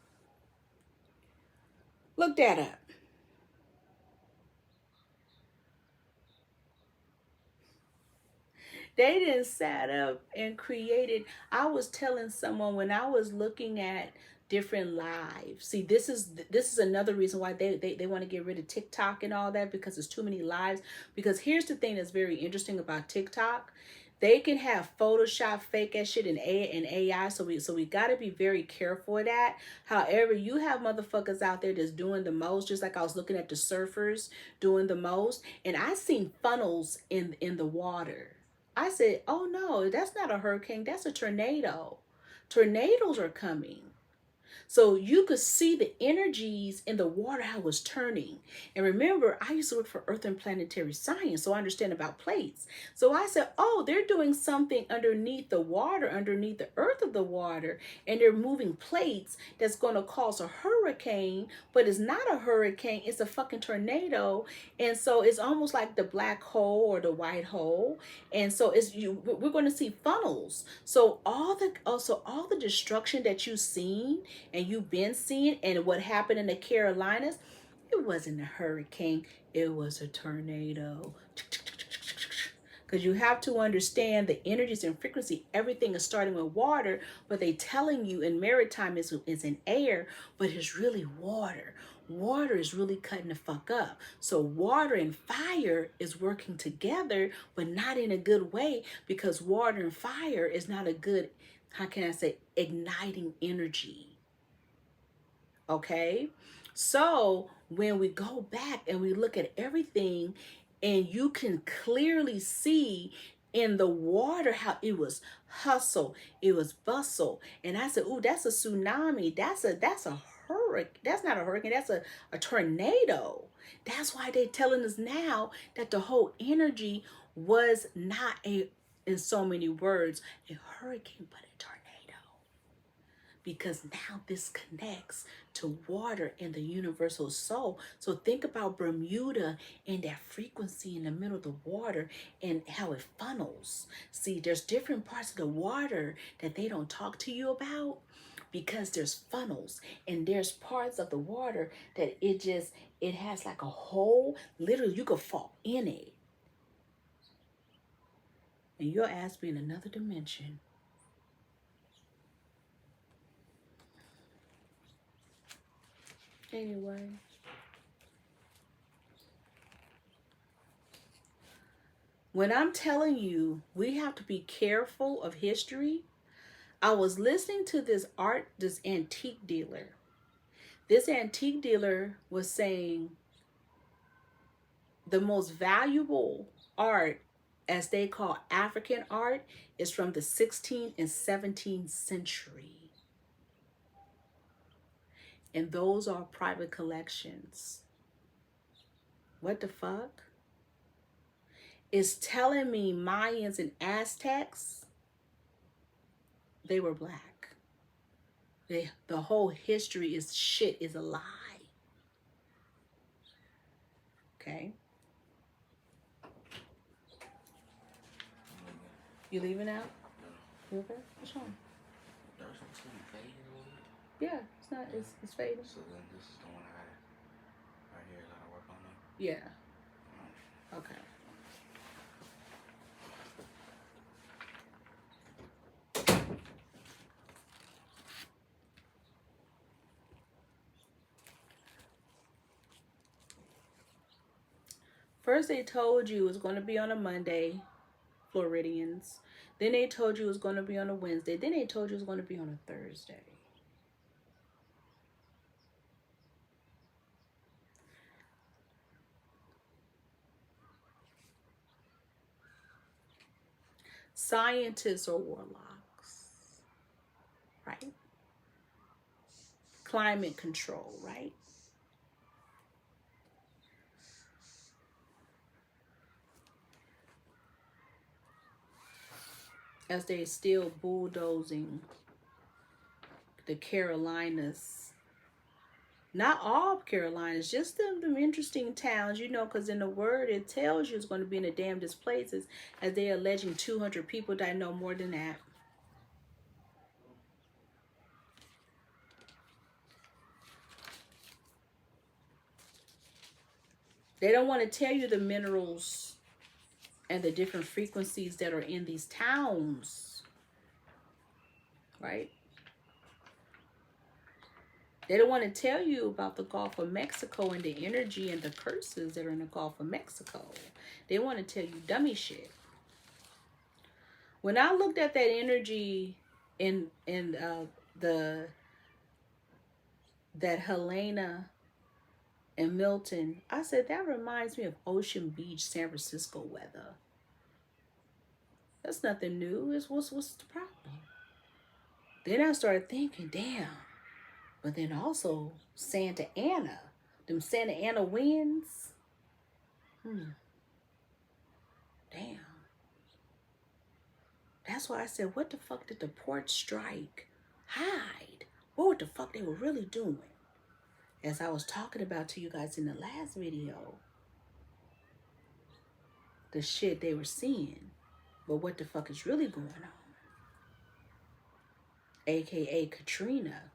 Look that up. They didn't sat up and created. I was telling someone when I was looking at different lives. See, this is another reason why they want to get rid of TikTok and all that, because there's too many lives. Because here's the thing that's very interesting about TikTok. They can have Photoshop fake ass shit and AI, so we gotta be very careful of that. However, you have motherfuckers out there that's doing the most, just like I was looking at the surfers doing the most, and I seen funnels in the water. I said, oh no, that's not a hurricane, that's a tornado. Tornadoes are coming. So you could see the energies in the water, how it was turning. And remember, I used to work for Earth and Planetary Science, so I understand about plates. So I said, oh, they're doing something underneath the water, underneath the earth of the water, and they're moving plates that's going to cause a hurricane, but it's not a hurricane, it's a fucking tornado. And so it's almost like the black hole or the white hole. And so we're going to see funnels. So all the destruction that you've seen and you've been seeing, and what happened in the Carolinas, it wasn't a hurricane, it was a tornado. Because you have to understand the energies and frequency, everything is starting with water, but they telling you in maritime is in air, but it's really water. Water is really cutting the fuck up. So water and fire is working together, but not in a good way, because water and fire is not a good, how can I say, igniting energy. Okay, so when we go back and we look at everything, and you can clearly see in the water how it was hustle, it was bustle, and I said, "Ooh, that's a tsunami. That's a hurricane. That's not a hurricane. That's a tornado." That's why they're telling us now that the whole energy was not in so many words, a hurricane, but a tornado. Because now this connects to water and the universal soul. So think about Bermuda and that frequency in the middle of the water and how it funnels. See, there's different parts of the water that they don't talk to you about, because there's funnels, and there's parts of the water that it has like a hole. Literally, you could fall in it. And your ass be in another dimension. Anyway, when I'm telling you we have to be careful of history, I was listening to this antique dealer. This antique dealer was saying the most valuable art, as they call African art, is from the 16th and 17th century. And those are private collections. What the fuck? It's telling me Mayans and Aztecs, they were black. The whole history is shit, is a lie. Okay? You leaving out? You okay? What's wrong? Yeah, it's not. It's fading. So then this is the one I got right here. I gotta work on it. Yeah. Okay. First, they told you it was going to be on a Monday, Floridians. Then they told you it was going to be on a Wednesday. Then they told you it was going to be on a Thursday. Scientists are warlocks, right? Climate control, right? As they still bulldozing the Carolinas. Not all Carolinas, just them interesting towns, you know, because in the word it tells you it's going to be in the damnedest places, as they're alleging 200 people died, no more than that. They don't want to tell you the minerals and the different frequencies that are in these towns, right? They don't want to tell you about the Gulf of Mexico and the energy and the curses that are in the Gulf of Mexico. They want to tell you dummy shit. When I looked at that energy in that Helena and Milton, I said, that reminds me of Ocean Beach, San Francisco weather. That's nothing new. It's what's the problem? Then I started thinking, damn. But then also Santa Ana, them Santa Ana winds. Damn. That's why I said, what the fuck did the port strike hide? What the fuck they were really doing? As I was talking about to you guys in the last video, the shit they were seeing, but what the fuck is really going on? AKA Katrina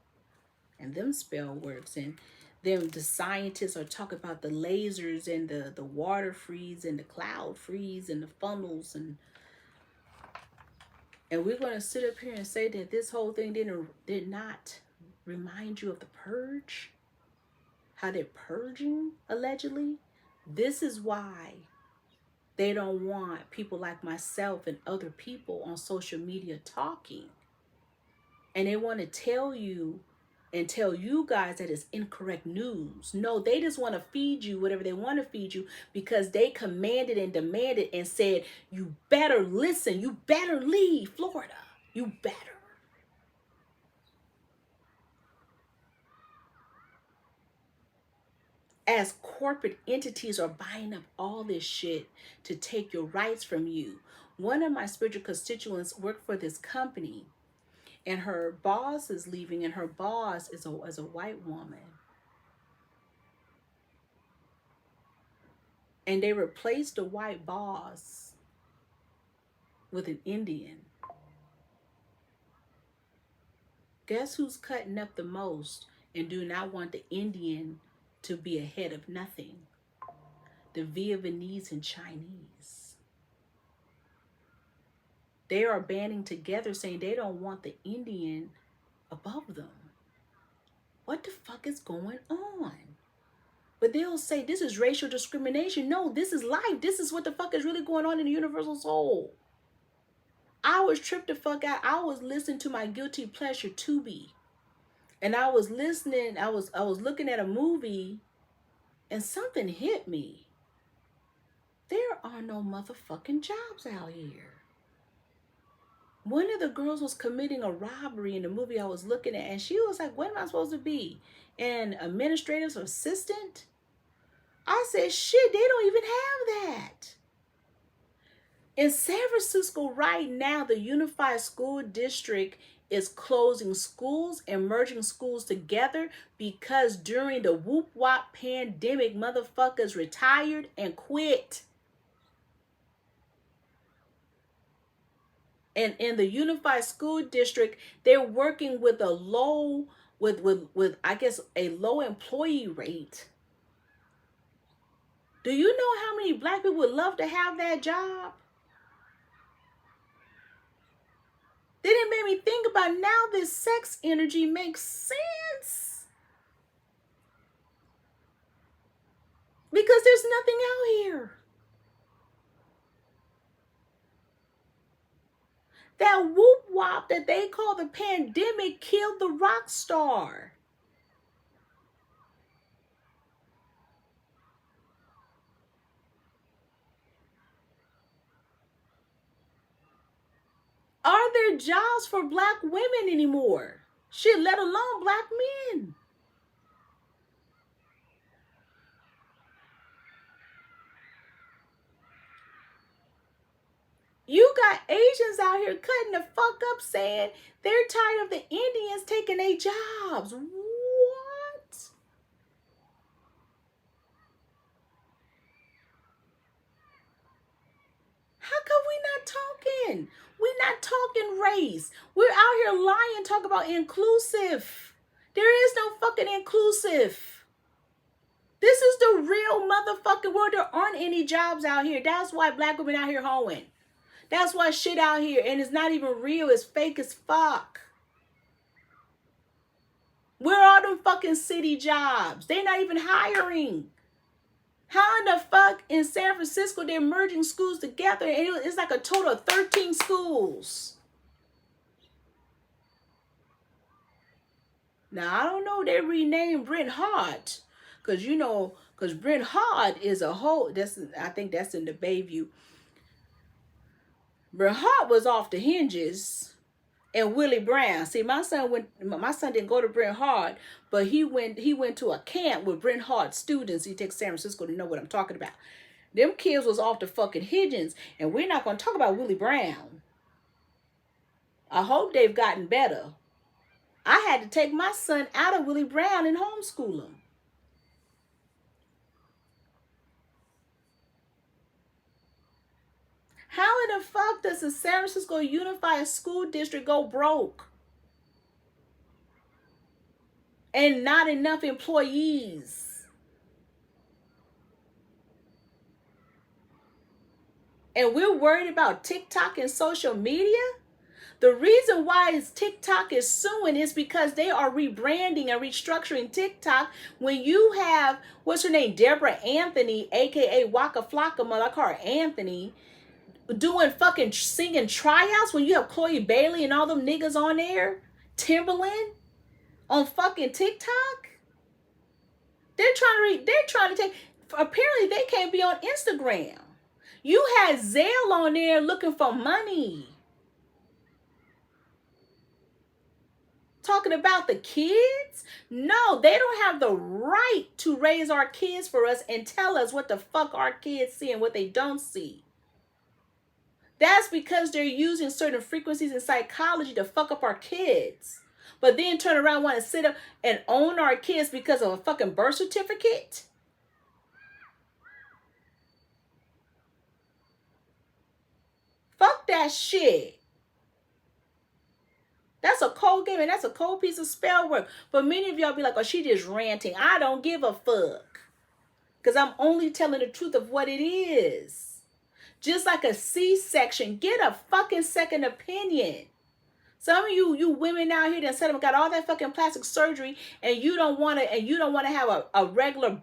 and them spell works, and them the scientists are talking about the lasers and the water freeze and the cloud freeze and the funnels, and we're going to sit up here and say that this whole thing did not remind you of the purge? How they're purging, allegedly? This is why they don't want people like myself and other people on social media talking. And they want to tell you and tell you guys that it's incorrect news. No, they just want to feed you whatever they want to feed you, because they commanded and demanded and said, you better listen. You better leave Florida. You better. As corporate entities are buying up all this shit to take your rights from you. One of my spiritual constituents worked for this company, and her boss is leaving, and her boss is a white woman. And they replaced the white boss with an Indian. Guess who's cutting up the most and do not want the Indian to be ahead of nothing? The Vietnamese and Chinese. They are banding together saying they don't want the Indian above them. What the fuck is going on? But they'll say this is racial discrimination. No, this is life. This is what the fuck is really going on in the universal soul. I was tripped the fuck out. I was listening to my guilty pleasure, Tubi. And I was listening, I was looking at a movie, and something hit me. There are no motherfucking jobs out here. One of the girls was committing a robbery in the movie I was looking at, and she was like, what am I supposed to be? An administrative assistant? I said, shit, they don't even have that. In San Francisco right now, the Unified School District is closing schools and merging schools together because during the whoop wop pandemic, motherfuckers retired and quit. And in the unified school district, they're working with a low, with I guess a low employee rate. Do you know how many black people would love to have that job? Then it made me think about now this sex energy makes sense. Because there's nothing out here. That whoop wop that they call the pandemic killed the rock star. Are there jobs for black women anymore? Shit, let alone black men. You got Asians out here cutting the fuck up saying they're tired of the Indians taking their jobs. What? How come we not talking? We're not talking race. We're out here lying, talk about inclusive. There is no fucking inclusive. This is the real motherfucking world. There aren't any jobs out here. That's why black women out here hoeing. That's why shit out here, and it's not even real. It's fake as fuck. Where are them fucking city jobs? They're not even hiring. How in the fuck in San Francisco they're merging schools together and it's like a total of 13 schools? Now I don't know, they renamed Brent Hart. Because Brent Hart is a whole, I think that's in the Bayview. Brent Hart was off the hinges. And Willie Brown. See, my son didn't go to Brent Hart, but he went to a camp with Brent Hart students. He takes San Francisco to know what I'm talking about. Them kids was off the fucking hinges, and we're not going to talk about Willie Brown. I hope they've gotten better. I had to take my son out of Willie Brown and homeschool him. How in the fuck does the San Francisco Unified School District go broke? And not enough employees. And we're worried about TikTok and social media? The reason why TikTok is suing is because they are rebranding and restructuring TikTok. When you have, what's her name, Deborah Anthony, aka Waka Flocka, I call her Anthony, doing fucking singing tryouts when you have Chloe Bailey and all them niggas on there, Timberland, on fucking TikTok. They're trying to take, apparently they can't be on Instagram. You had Zelle on there looking for money. Talking about the kids? No, they don't have the right to raise our kids for us and tell us what the fuck our kids see and what they don't see. That's because they're using certain frequencies in psychology to fuck up our kids. But then turn around and want to sit up and own our kids because of a fucking birth certificate? Fuck that shit. That's a cold game and that's a cold piece of spell work. But many of y'all be like, oh, she just ranting. I don't give a fuck. Because I'm only telling the truth of what it is. Just like a C-section, get a fucking second opinion. Some of you women out here that said got all that fucking plastic surgery and you don't want to have a regular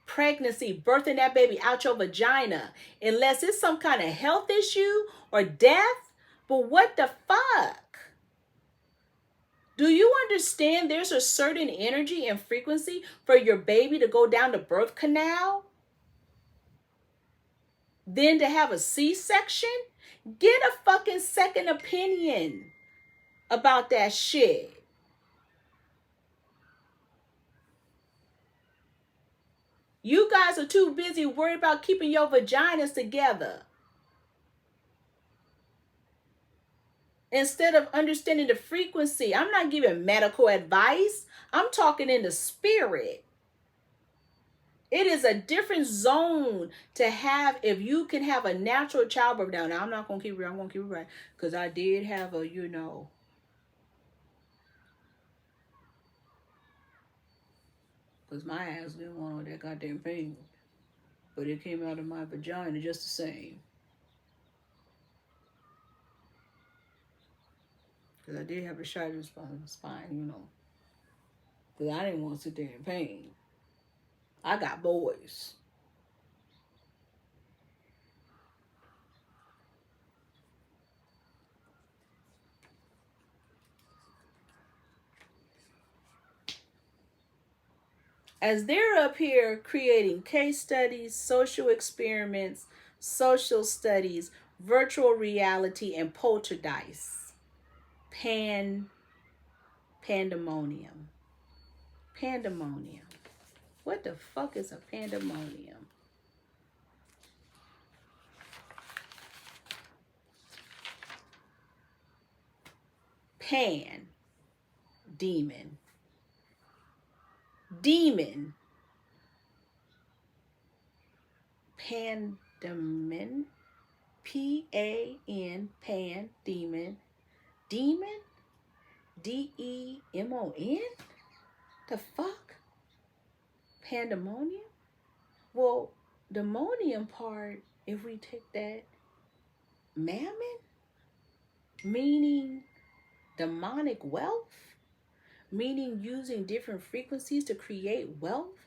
pregnancy, birthing that baby out your vagina, unless it's some kind of health issue or death. But what the fuck? Do you understand there's a certain energy and frequency for your baby to go down the birth canal? Then to have a C-section? Get a fucking second opinion about that shit. You guys are too busy worried about keeping your vaginas together. instead of understanding the frequency. I'm not giving medical advice. I'm talking in the spirit. It is a different zone to have if you can have a natural childbirth. Now I'm not going to keep it, I'm going to keep it right. Because I did have a, because my ass didn't want all that goddamn pain. But it came out of my vagina just the same. Because I did have a shot in the spine, Because I didn't want to sit there in pain. I got boys. As they're up here creating case studies, social experiments, social studies, virtual reality, and poltergeists. Pandemonium. Pandemonium. What the fuck is a pandemonium? Pan. Demon. Demon. Pandemon. P-A-N. Pan. Demon. Demon? D-E-M-O-N? The fuck? Pandemonium? Well, demonium part, if we take that, mammon, meaning demonic wealth, meaning using different frequencies to create wealth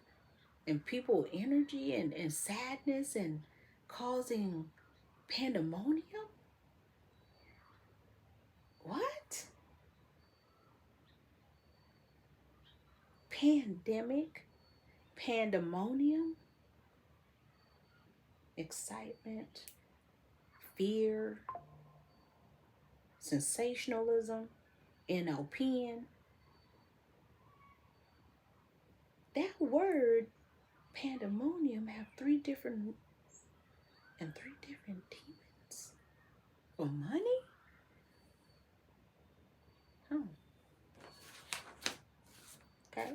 and people energy and sadness and causing pandemonium? What? Pandemic, pandemonium, excitement, fear, sensationalism, NLPing. That word pandemonium have three different demons. For money? Oh. Okay.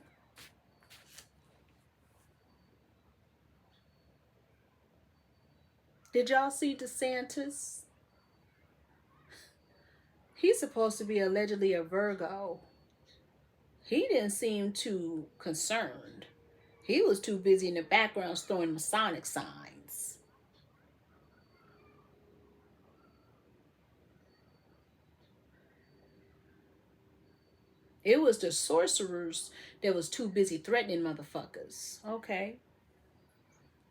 Did y'all see DeSantis? He's supposed to be allegedly a Virgo. He didn't seem too concerned. He was too busy in the background throwing Masonic signs. It was the sorcerers that was too busy threatening motherfuckers. Okay.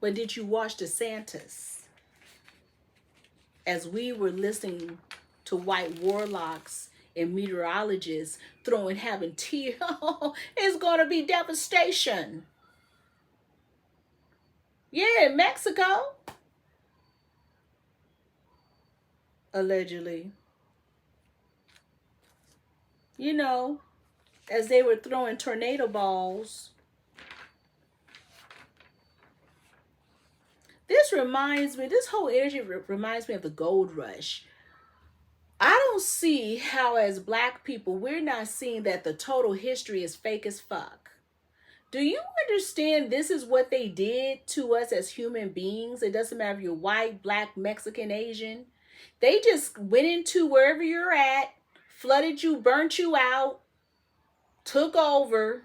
But did you watch DeSantis? As we were listening to white warlocks and meteorologists having tears, it's going to be devastation. Yeah, in Mexico. Allegedly. As they were throwing tornado balls. This whole energy reminds me of the gold rush. I don't see how as black people, we're not seeing that the total history is fake as fuck. Do you understand this is what they did to us as human beings? It doesn't matter if you're white, black, Mexican, Asian. They just went into wherever you're at, flooded you, burnt you out, took over,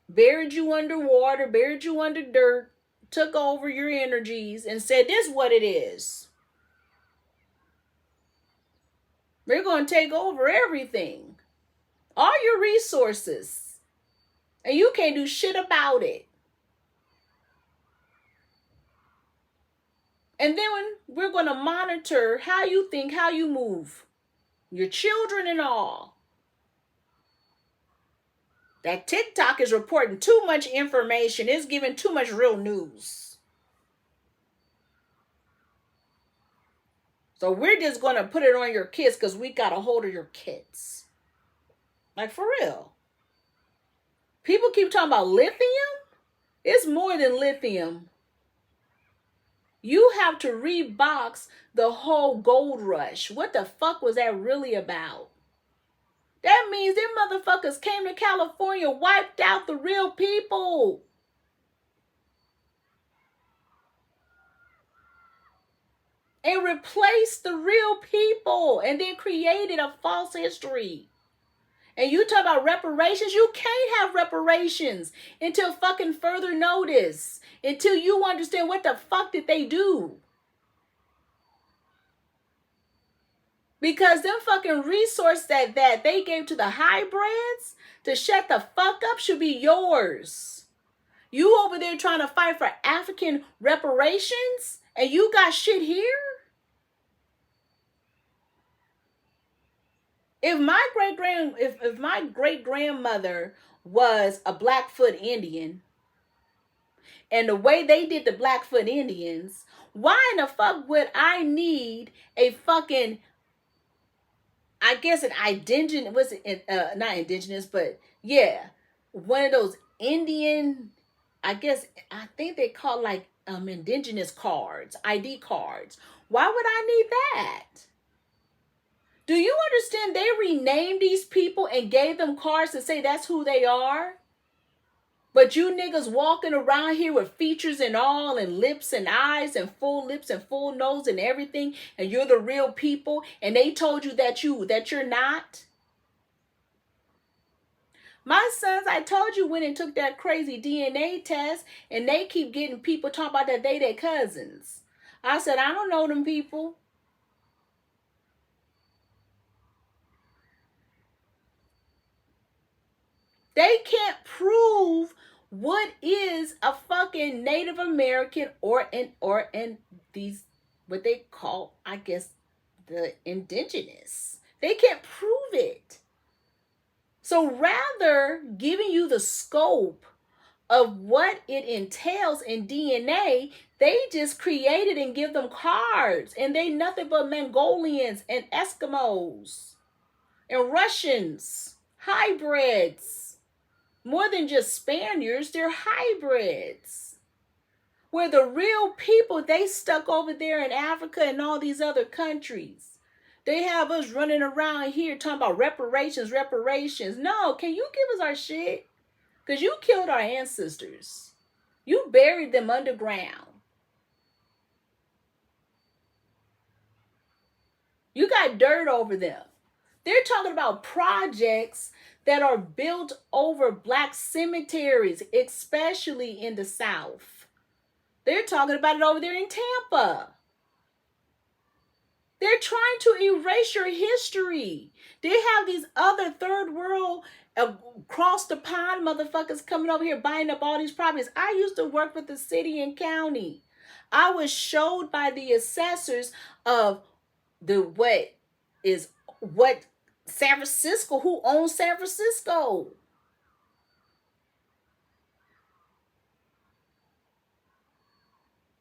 buried you underwater, buried you under dirt, took over your energies and said, this is what it is. We're going to take over everything. All your resources. And you can't do shit about it. And then we're going to monitor how you think, how you move. Your children and all. That TikTok is reporting too much information. It's giving too much real news. So we're just going to put it on your kids because we got a hold of your kids. Like, for real. People keep talking about lithium. It's more than lithium. You have to rebox the whole gold rush. What the fuck was that really about? That means them motherfuckers came to California, wiped out the real people. And replaced the real people. And then created a false history. And you talk about reparations, you can't have reparations until fucking further notice. Until you understand what the fuck did they do. Because them fucking resources that they gave to the hybrids to shut the fuck up should be yours. You over there trying to fight for African reparations and you got shit here? If my great grandmother was a Blackfoot Indian, and the way they did the Blackfoot Indians, why in the fuck would I need a fucking, I guess an indigenous, was it not indigenous, but yeah, one of those Indian, I think they call like indigenous cards, ID cards. Why would I need that? Do you understand they renamed these people and gave them cards to say that's who they are? But you niggas walking around here with features and all and lips and eyes and full lips and full nose and everything, and you're the real people, and they told you that you're not? My sons, I told you, went and took that crazy DNA test, and they keep getting people talking about that they their cousins. I said, I don't know them people. They can't prove what is a fucking Native American or these, what they call, I guess, the indigenous. They can't prove it. So rather giving you the scope of what it entails in DNA, they just created and give them cards. And they nothing but Mongolians and Eskimos and Russians, hybrids. More than just Spaniards, they're hybrids. Where the real people, they stuck over there in Africa and all these other countries. They have us running around here talking about reparations. No, can you give us our shit? Because you killed our ancestors. You buried them underground. You got dirt over them. They're talking about projects that are built over black cemeteries, especially in the South. They're talking about it over there in Tampa. They're trying to erase your history. They have these other third world across the pond motherfuckers coming over here buying up all these properties. I used to work with the city and county. I was showed by the assessors of what San Francisco, who owns San Francisco.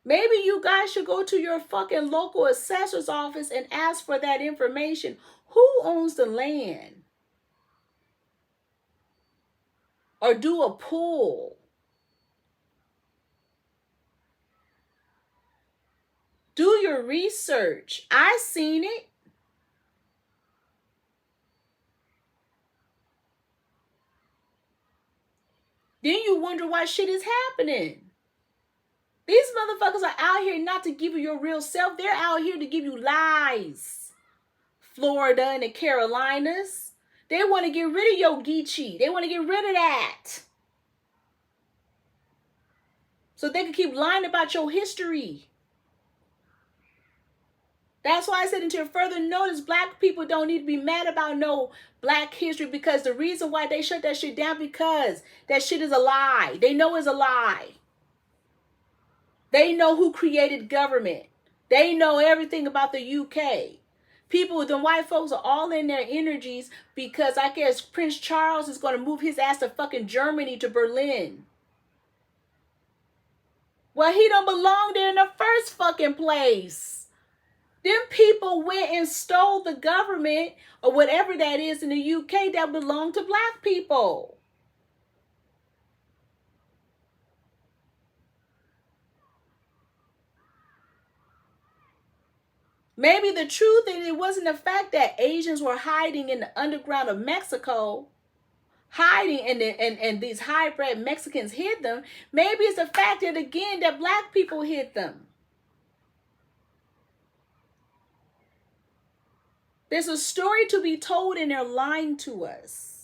Maybe you guys should go to your fucking local assessor's office and ask for that information. Who owns the land? Or do a poll. Do your research. I seen it. Then you wonder why shit is happening. These motherfuckers are out here not to give you your real self. They're out here to give you lies. Florida and the Carolinas. They want to get rid of your Geechee. They want to get rid of that. So they can keep lying about your history. That's why I said until further notice, black people don't need to be mad about no black history, because the reason why they shut that shit down, because that shit is a lie. They know it's a lie. They know who created government. They know everything about the UK. People, the white folks are all in their energies because I guess Prince Charles is going to move his ass to fucking Germany, to Berlin. Well, he don't belong there in the first fucking place. Them people went and stole the government or whatever that is in the UK that belonged to black people. Maybe the truth is it wasn't the fact that Asians were hiding in the underground of Mexico, hiding and these hybrid Mexicans hid them. Maybe it's the fact that, again, that black people hid them. There's a story to be told and they're lying to us.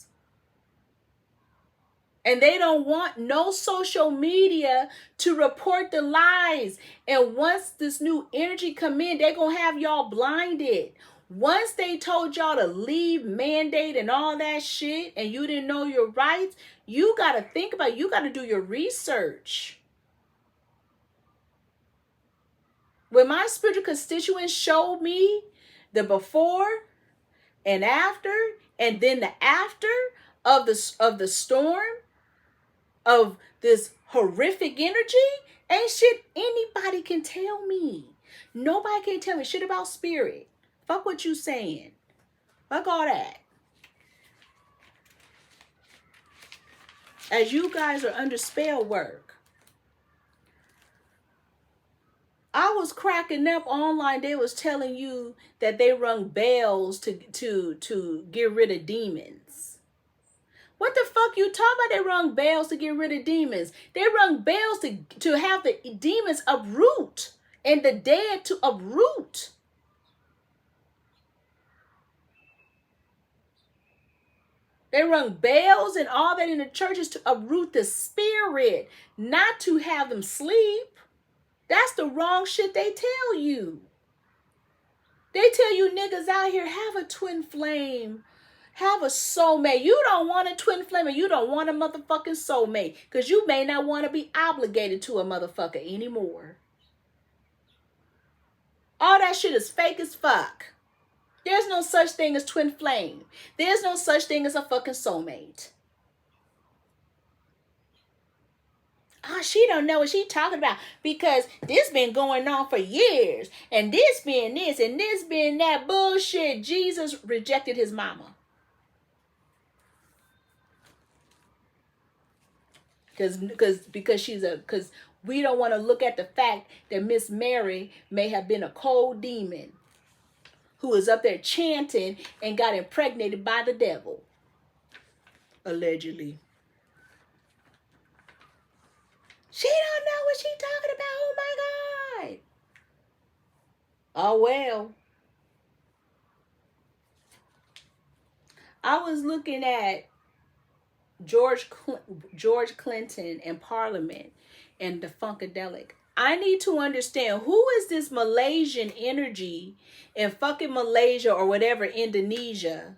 And they don't want no social media to report the lies. And once this new energy come in, they're going to have y'all blinded. Once they told y'all to leave, mandate, and all that shit, and you didn't know your rights, you got to think about it. You got to do your research. When my spiritual constituents showed me the before and after, and then the after of the storm, of this horrific energy, ain't shit anybody can tell me. Nobody can tell me shit about spirit. Fuck what you saying. Fuck all that. As you guys are under spell work, I was cracking up online. They was telling you that they rung bells to get rid of demons. What the fuck you talking about? They rung bells to get rid of demons. They rung bells to have the demons uproot and the dead to uproot. They rung bells and all that in the churches to uproot the spirit, not to have them sleep. That's the wrong shit they tell you. They tell you niggas out here, have a twin flame. Have a soulmate. You don't want a twin flame and you don't want a motherfucking soulmate because you may not want to be obligated to a motherfucker anymore. All that shit is fake as fuck. There's no such thing as twin flame. There's no such thing as a fucking soulmate. Oh, she don't know what she talking about because this been going on for years and this been this and this been that bullshit. Jesus rejected his mama. Because we don't want to look at the fact that Miss Mary may have been a cold demon who was up there chanting and got impregnated by the devil. Allegedly. She don't know what she talking about. Oh my God. Oh well. I was looking at George Clinton and Parliament and the Funkadelic. I need to understand who is this Malaysian energy in fucking Malaysia or whatever, Indonesia,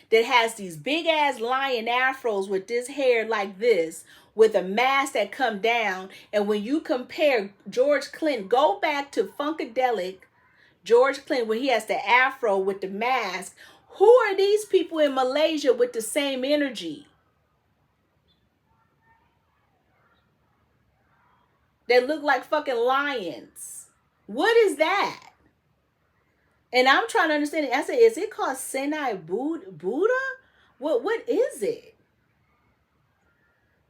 that has these big ass lion afros with this hair like this, with a mask that come down. And when you compare George Clinton, go back to Funkadelic, George Clinton, when he has the afro with the mask. Who are these people in Malaysia with the same energy? They look like fucking lions. What is that? And I'm trying to understand it. I said, is it called Senai Buddha? What is it?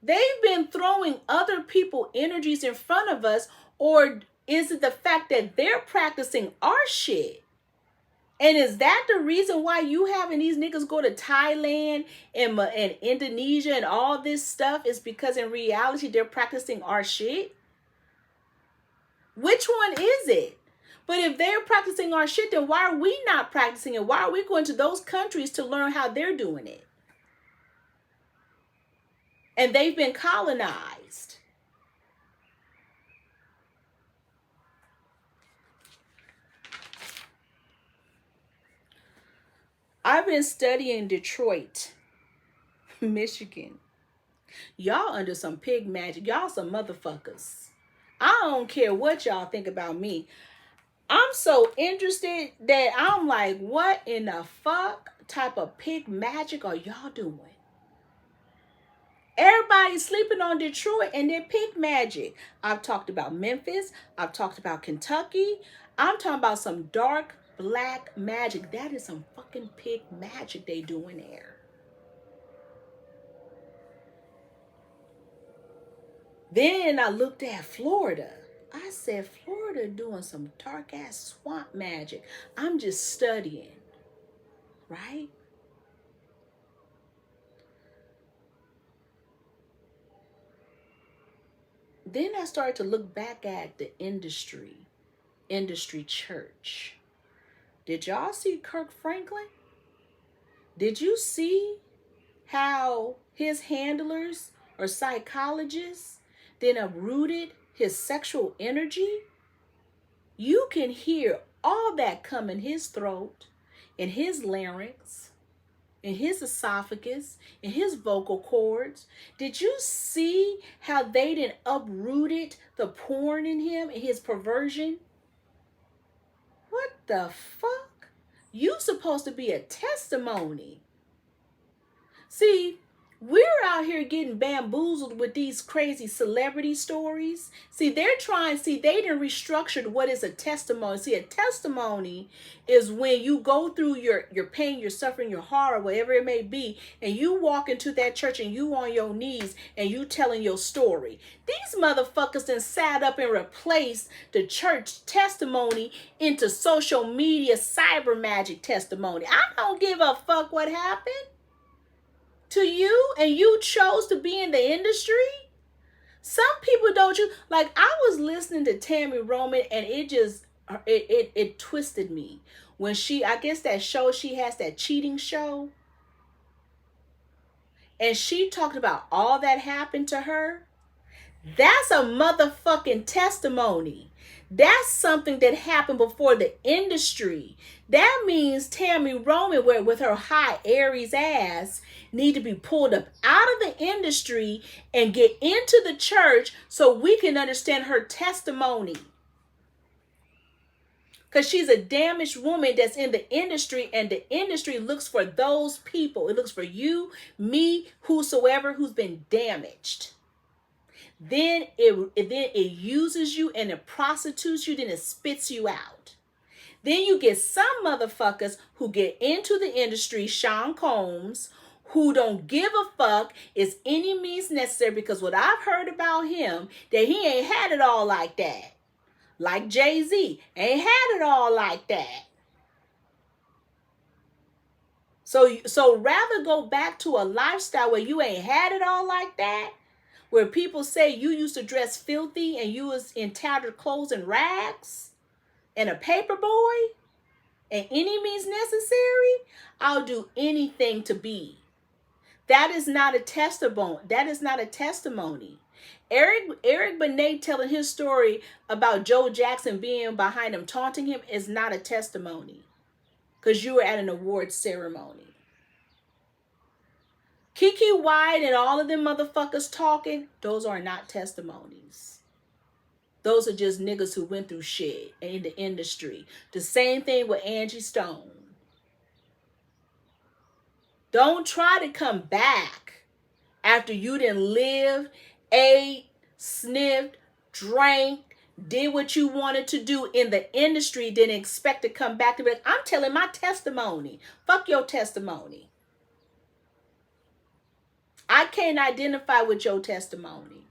They've been throwing other people's energies in front of us, or is it the fact that they're practicing our shit? And is that the reason why you having these niggas go to Thailand and Indonesia and all this stuff? Is because in reality they're practicing our shit? Which one is it? But if they're practicing our shit, then why are we not practicing it? Why are we going to those countries to learn how they're doing it? And they've been colonized. I've been studying Detroit, Michigan. Y'all under some pig magic. Y'all some motherfuckers. I don't care what y'all think about me. I'm so interested that I'm like, what in the fuck type of pig magic are y'all doing? Everybody's sleeping on Detroit and their pig magic. I've talked about Memphis. I've talked about Kentucky. I'm talking about some dark black magic. That is some fucking pig magic they doing there. Then I looked at Florida. I said, Florida doing some dark ass swamp magic. I'm just studying, right? Then I started to look back at the industry church. Did y'all see Kirk Franklin? Did you see how his handlers or psychologists then uprooted his sexual energy? You can hear all that come in his throat, in his larynx, in his esophagus, in his vocal cords. Did you see how they then uprooted the porn in him and his perversion? What the fuck? You supposed to be a testimony. See, we're out here getting bamboozled with these crazy celebrity stories. See, they didn't restructure what is a testimony. See, a testimony is when you go through your pain, your suffering, your horror, whatever it may be, and you walk into that church and you on your knees and you telling your story. These motherfuckers then sat up and replaced the church testimony into social media cyber magic testimony. I don't give a fuck what happened to you, and you chose to be in the industry. Some people don't choose. Like, I was listening to Tammy Roman, and it twisted me when I guess that show she has, that cheating show, and she talked about all that happened to her. That's a motherfucking testimony. That's something that happened before the industry. That means Tammy Roman, with her high Aries ass, need to be pulled up out of the industry and get into the church so we can understand her testimony. Because she's a damaged woman that's in the industry, and the industry looks for those people. It looks for you, me, whosoever who's been damaged. Then it uses you and it prostitutes you, then it spits you out. Then you get some motherfuckers who get into the industry, Sean Combs, who don't give a fuck, is any means necessary, because what I've heard about him, that he ain't had it all like that. Like Jay-Z, ain't had it all like that. So rather go back to a lifestyle where you ain't had it all like that, where people say you used to dress filthy and you was in tattered clothes and rags and a paper boy, and any means necessary, I'll do anything to be. That is not a testimony. That is not a testimony. Eric Benet telling his story about Joe Jackson being behind him, taunting him, is not a testimony, because you were at an award ceremony. Kiki White and all of them motherfuckers talking, those are not testimonies. Those are just niggas who went through shit in the industry. The same thing with Angie Stone. Don't try to come back after you didn't live, ate, sniffed, drank, did what you wanted to do in the industry, didn't expect to come back to be like, I'm telling my testimony. Fuck your testimony. I can't identify with your testimony.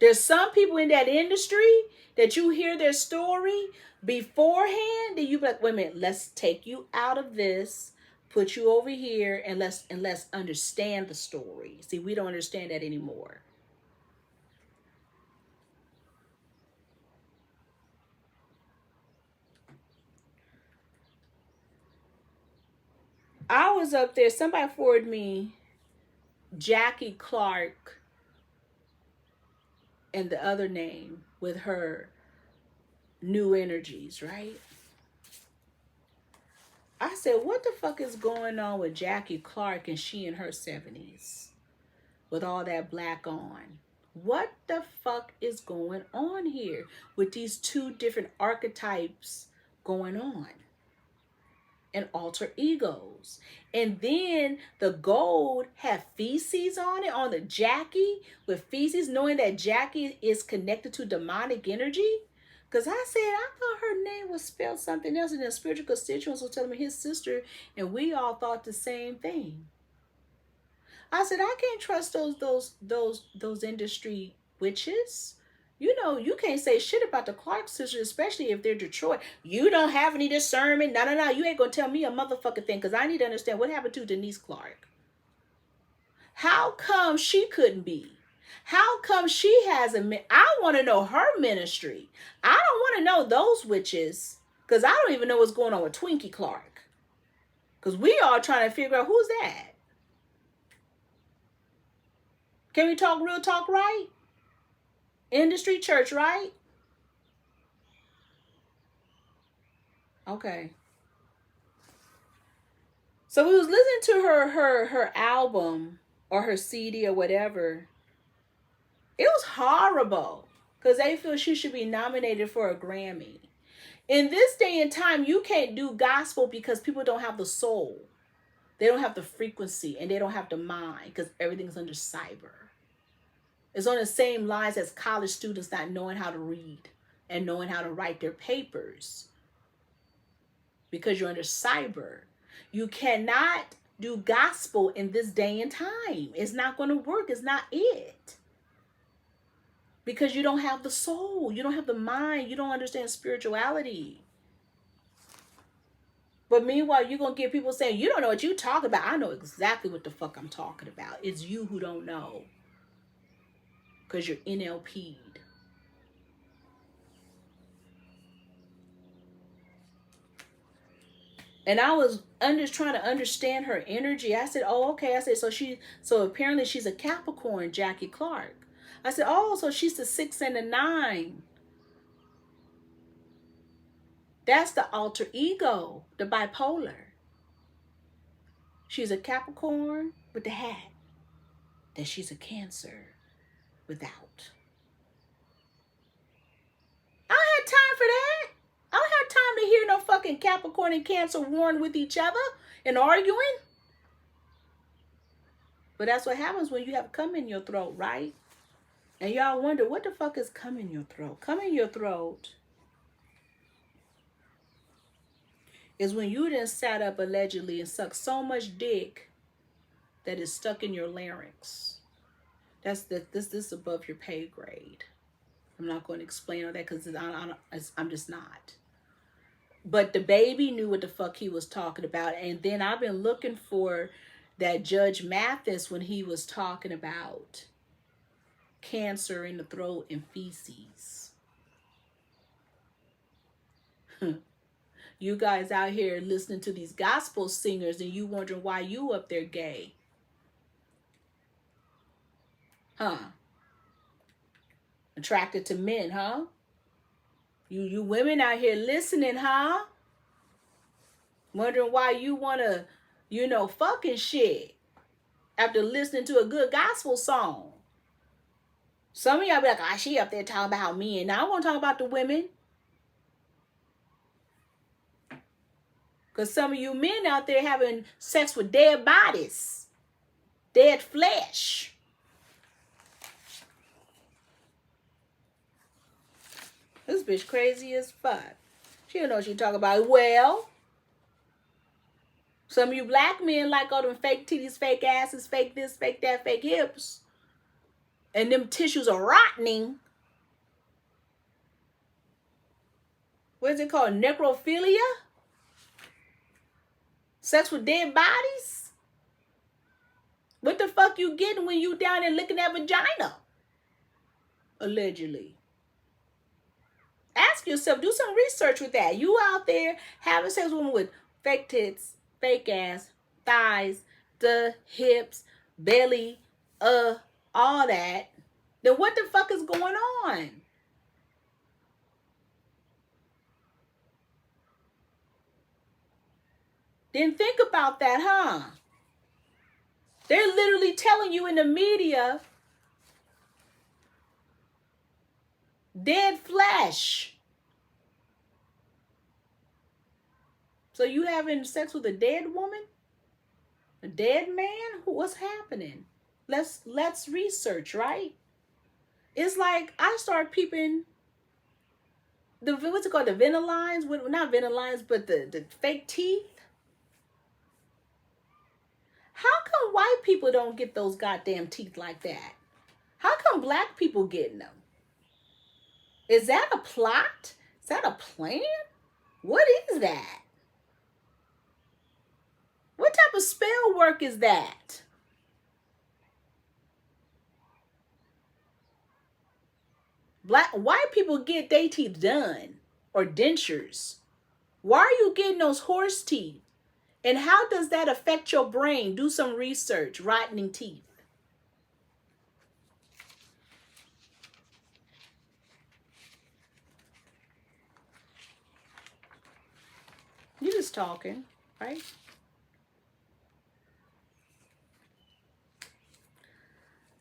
There's some people in that industry that you hear their story beforehand, that you be like, wait a minute, let's take you out of this, put you over here, and let's understand the story. See, we don't understand that anymore. I was up there, somebody forwarded me Jackie Clark and the other name with her new energies, right? I said, what the fuck is going on with Jackie Clark and she in her 70s with all that black on? What the fuck is going on here with these two different archetypes going on? And alter egos. And then the gold had feces on it, on the Jackie, with feces, knowing that Jackie is connected to demonic energy. Because I said, I thought her name was spelled something else, and the spiritual constituents were telling me his sister, and we all thought the same thing. I said, I can't trust those industry witches. You know, you can't say shit about the Clark sisters, especially if they're Detroit. You don't have any discernment. No. You ain't gonna tell me a motherfucking thing, because I need to understand what happened to Denise Clark. How come she couldn't be? How come she hasn't? I want to know her ministry. I don't want to know those witches, because I don't even know what's going on with Twinkie Clark. Because we are trying to figure out who's that. Can we talk real talk, right? Industry church, right? Okay. So we was listening to her album or her CD or whatever. It was horrible because they feel she should be nominated for a Grammy. In this day and time, you can't do gospel because people don't have the soul. They don't have the frequency and they don't have the mind because everything's under cyber. It's on the same lines as college students not knowing how to read and knowing how to write their papers because you're under cyber. You cannot do gospel in this day and time. It's not going to work. It's not it. Because you don't have the soul. You don't have the mind. You don't understand spirituality. But meanwhile, you're going to get people saying, you don't know what you talk about. I know exactly what the fuck I'm talking about. It's you who don't know. Because you're NLP'd. And I was trying to understand her energy. I said, oh, okay. I said, so apparently she's a Capricorn, Jackie Clark. I said, oh, so she's the 6 and the 9. That's the alter ego, the bipolar. She's a Capricorn with the hat. Then she's a Cancer without. I don't have time for that. I don't have time to hear no fucking Capricorn and Cancer warring with each other and arguing. But that's what happens when you have cum in your throat, right? And y'all wonder, what the fuck is cum in your throat? Cum in your throat is when you done sat up allegedly and sucked so much dick that is stuck in your larynx. This is above your pay grade. I'm not going to explain all that because I'm just not. But the baby knew what the fuck he was talking about. And then I've been looking for that Judge Mathis when he was talking about cancer in the throat and feces. You guys out here listening to these gospel singers and you wondering why you up there gay. Huh? Attracted to men, huh? You women out here listening, huh? Wondering why you want to, fucking shit after listening to a good gospel song. Some of y'all be like, she up there talking about men. Now I want to talk about the women. Because some of you men out there having sex with dead bodies. Dead flesh. This bitch crazy as fuck. She don't know what she talking about. Well, some of you black men like all them fake titties, fake asses, fake this, fake that, fake hips. And them tissues are rotting. What is it called? Necrophilia? Sex with dead bodies? What the fuck you getting when you down there licking that vagina? Allegedly. Ask yourself, do some research with that. You out there having sex with women with fake tits, fake ass, thighs, the hips, belly, all that. Then what the fuck is going on? Didn't think about that, huh? They're literally telling you in the media, dead flesh. So you having sex with a dead woman? A dead man? What's happening? Let's research, right? It's like I start peeping what's it called? The venom lines? Not venom lines, but the fake teeth. How come white people don't get those goddamn teeth like that? How come black people getting them? Is that a plot? Is that a plan? What is that? What type of spell work is that? White people get their teeth done or dentures. Why are you getting those horse teeth? And how does that affect your brain? Do some research. Rotting teeth. You just talking, right?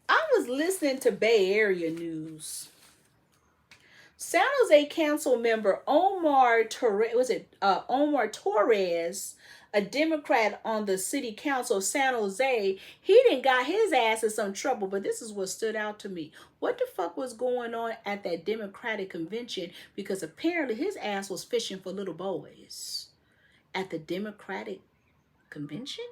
I was listening to Bay Area news. San Jose Council member Omar Torres, a Democrat on the city council of San Jose, he didn't got his ass in some trouble, but this is what stood out to me. What the fuck was going on at that Democratic convention? Because apparently his ass was fishing for little boys at the Democratic convention.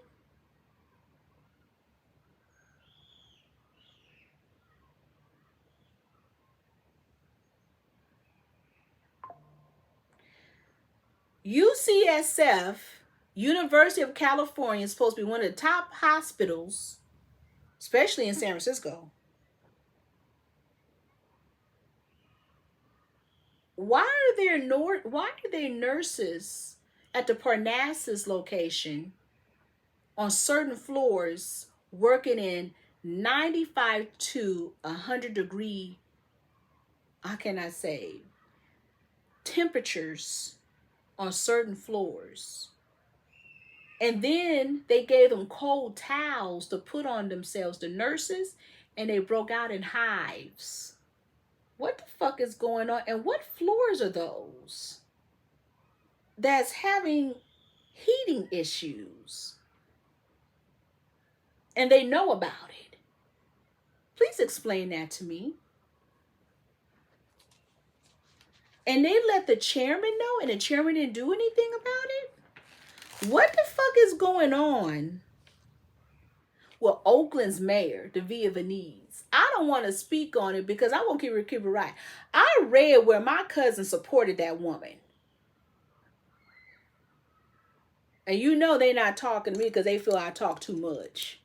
UCSF, University of California, is supposed to be one of the top hospitals, especially in San Francisco. Why are there nurses at the Parnassus location on certain floors working in 95 to 100 degree, how can I say, temperatures on certain floors? And then they gave them cold towels to put on themselves, the nurses, and they broke out in hives. What the fuck is going on? And what floors are those that's having heating issues? And they know about it. Please explain that to me. And they let the chairman know, and the chairman didn't do anything about it? What the fuck is going on? Well, Oakland's mayor, Davia Vanese, I don't want to speak on it because I won't keep it right. I read where my cousin supported that woman. And you know they're not talking to me because they feel I talk too much.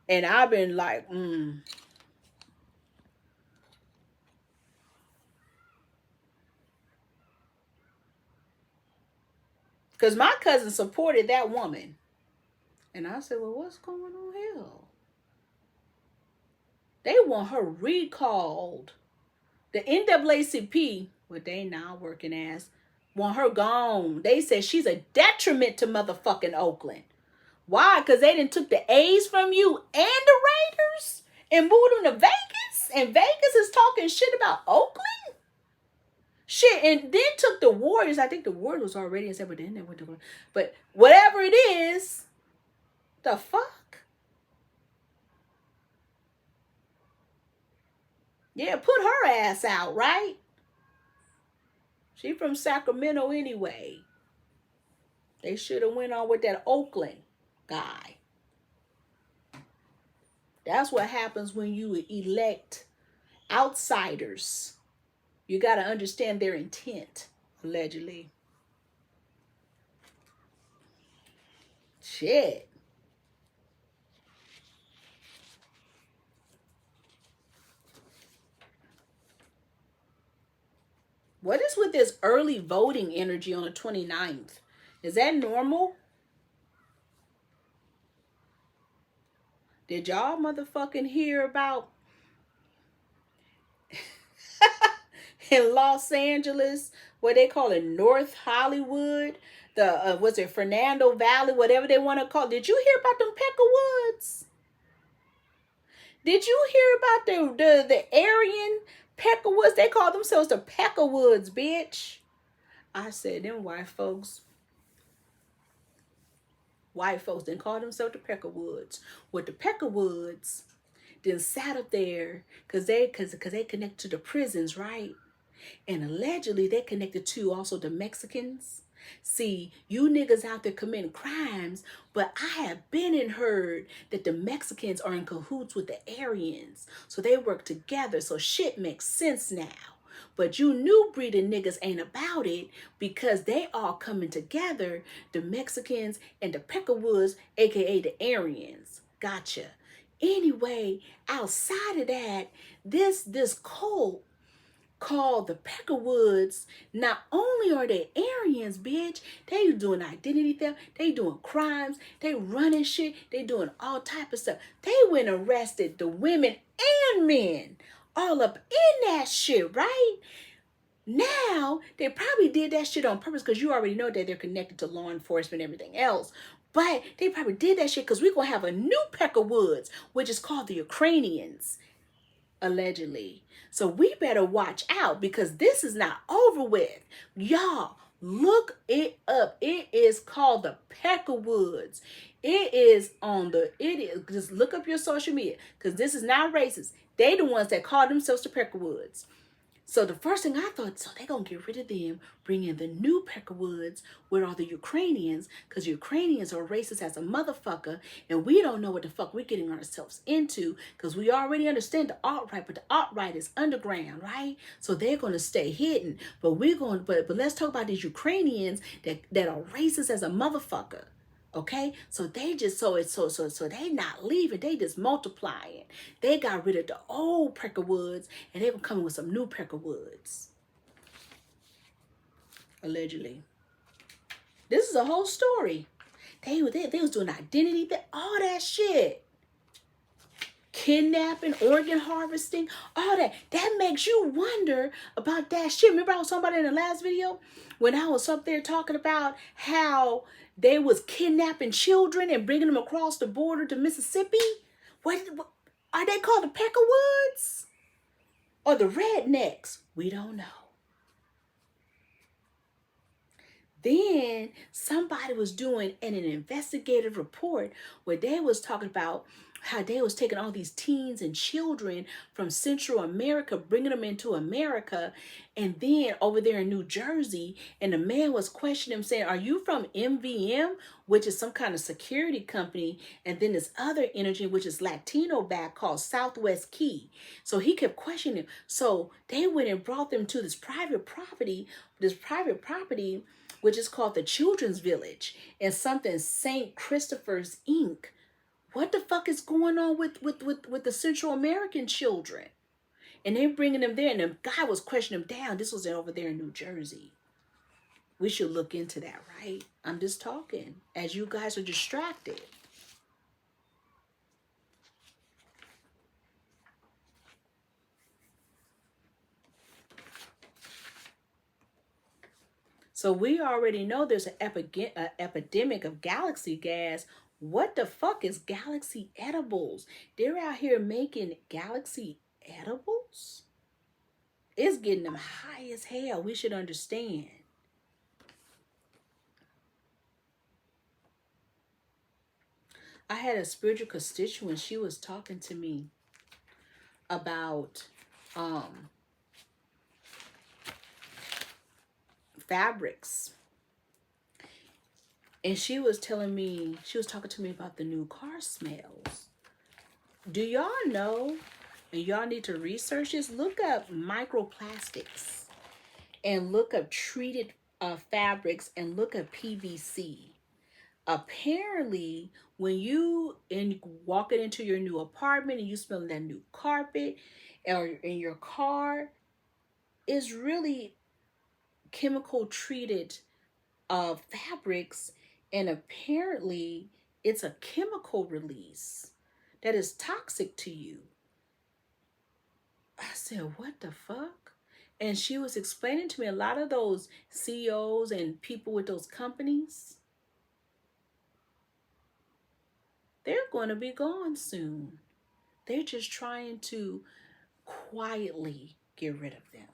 And I've been like, Because my cousin supported that woman. And I said, well, what's going on here? They want her recalled. The NAACP, what they now working as, want her gone. They said she's a detriment to motherfucking Oakland. Why? Because they done took the A's from you and the Raiders and moved them to Vegas. And Vegas is talking shit about Oakland. Shit, and then took the Warriors. I think the Warriors was already in San Francisco, but then they went to, but whatever it is, the fuck? Yeah, put her ass out, right? She from Sacramento anyway. They should have went on with that Oakland guy. That's what happens when you elect outsiders. You got to understand their intent, allegedly. Shit. What is with this early voting energy on the 29th? Is that normal? Did y'all motherfucking hear about in Los Angeles, what they call it, North Hollywood, the was it Fernando Valley, whatever they want to call it? Did you hear about them Peckerwoods? Did you hear about the Aryan Peckerwoods? They call themselves the Peckerwoods, bitch. I said, them white folks didn't call themselves the Peckerwoods. What the Peckerwoods then sat up there because they connect to the prisons, right? And allegedly they connected to also the Mexicans. See, you niggas out there committing crimes, but I have been and heard that the Mexicans are in cahoots with the Aryans. So they work together. So shit makes sense now. But you new breed of niggas ain't about it because they all coming together, the Mexicans and the Peckerwoods, aka the Aryans. Gotcha. Anyway, outside of that, this cult called the Peckerwoods, not only are they Aryans, bitch, they doing identity theft, they doing crimes, they running shit, they doing all type of stuff. They went and arrested the women and men all up in that shit, right? Now, they probably did that shit on purpose because you already know that they're connected to law enforcement and everything else. But they probably did that shit because we're going to have a new Peckerwoods, which is called the Ukrainians, allegedly. So we better watch out because this is not over with. Y'all, look it up. It is called the Peckerwoods. Just look up your social media because this is not racist. They the ones that call themselves the Peckerwoods. So the first thing I thought, so they're going to get rid of them, bring in the new Peckerwoods, where are the Ukrainians, because Ukrainians are racist as a motherfucker, and we don't know what the fuck we're getting ourselves into, because we already understand the alt-right, but the alt-right is underground, right? So they're going to stay hidden, but let's talk about these Ukrainians that are racist as a motherfucker. Okay, so they just so they not leaving, they just multiplying. They got rid of the old Peckerwoods and they were coming with some new Peckerwoods. Allegedly. This is a whole story. They was doing identity, all that shit. Kidnapping, organ harvesting, all that. That makes you wonder about that shit. Remember I was talking about it in the last video? When I was up there talking about how they was kidnapping children and bringing them across the border to Mississippi? What are they called, the Peckerwoods? Or the Rednecks? We don't know. Then somebody was doing an investigative report where they was talking about how they was taking all these teens and children from Central America, bringing them into America, and then over there in New Jersey, and the man was questioning him, saying, are you from MVM, which is some kind of security company, and then this other energy, which is Latino back, called Southwest Key. So he kept questioning him. So they went and brought them to this private property, which is called the Children's Village, and something St. Christopher's Inc. What the fuck is going on with the Central American children? And they're bringing them there, and the guy was questioning them down. This was over there in New Jersey. We should look into that, right? I'm just talking as you guys are distracted. So we already know there's an epidemic of galaxy gas. What the fuck is galaxy edibles? They're out here making galaxy edibles? It's getting them high as hell. We should understand. I had a spiritual constituent. She was talking to me about fabrics. And she was talking to me about the new car smells. Do y'all know, and y'all need to research this, look up microplastics and look up treated fabrics and look up PVC. Apparently, when you walking into your new apartment and you smelling that new carpet or in your car, is really chemical treated fabrics, and apparently it's a chemical release that is toxic to you. I said, what the fuck? And she was explaining to me a lot of those CEOs and people with those companies, they're going to be gone soon. They're just trying to quietly get rid of them.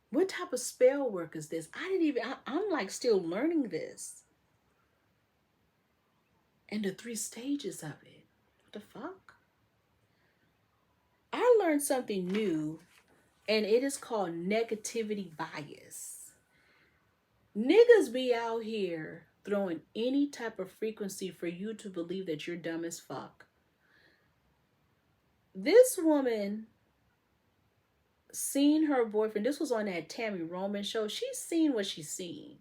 What type of spell work is this? I'm like still learning this. And the 3 stages of it. What the fuck? I learned something new, and it is called negativity bias. Niggas be out here throwing any type of frequency for you to believe that you're dumb as fuck. This woman seen her boyfriend. This was on that Tammy Roman show. She's seen what she's seen.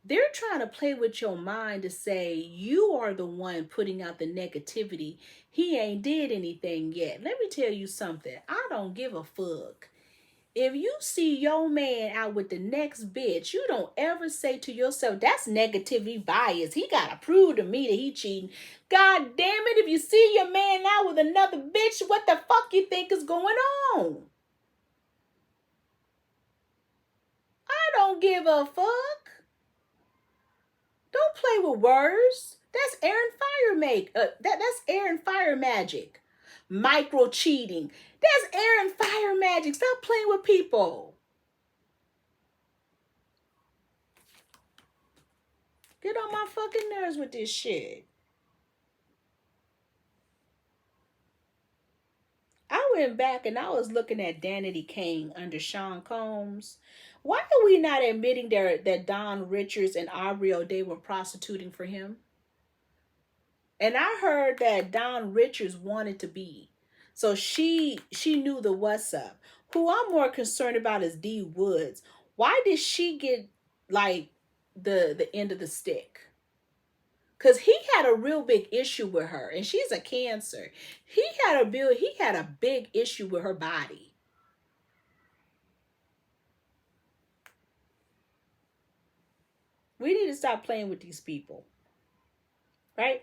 They're trying to play with your mind to say you are the one putting out the negativity. He ain't did anything yet. Let me tell you something. I don't give a fuck. If you see your man out with the next bitch, you don't ever say to yourself, that's negativity bias. He got to prove to me that he cheating. God damn it, if you see your man out with another bitch, what the fuck you think is going on? I don't give a fuck. Don't play with words. That's air and fire that's air and fire magic. Micro cheating. That's air and fire magic. Stop playing with people. Get on my fucking nerves with this shit. I went back and I was looking at Danity Kane under Sean Combs. Why are we not admitting that Don Richards and Aubrey O'Day were prostituting for him? And I heard that Don Richards wanted to be. So she knew the what's up. Who I'm more concerned about is Dee Woods. Why did she get like the end of the stick? Because he had a real big issue with her, and she's a Cancer. He had a big issue with her body. We need to stop playing with these people. Right?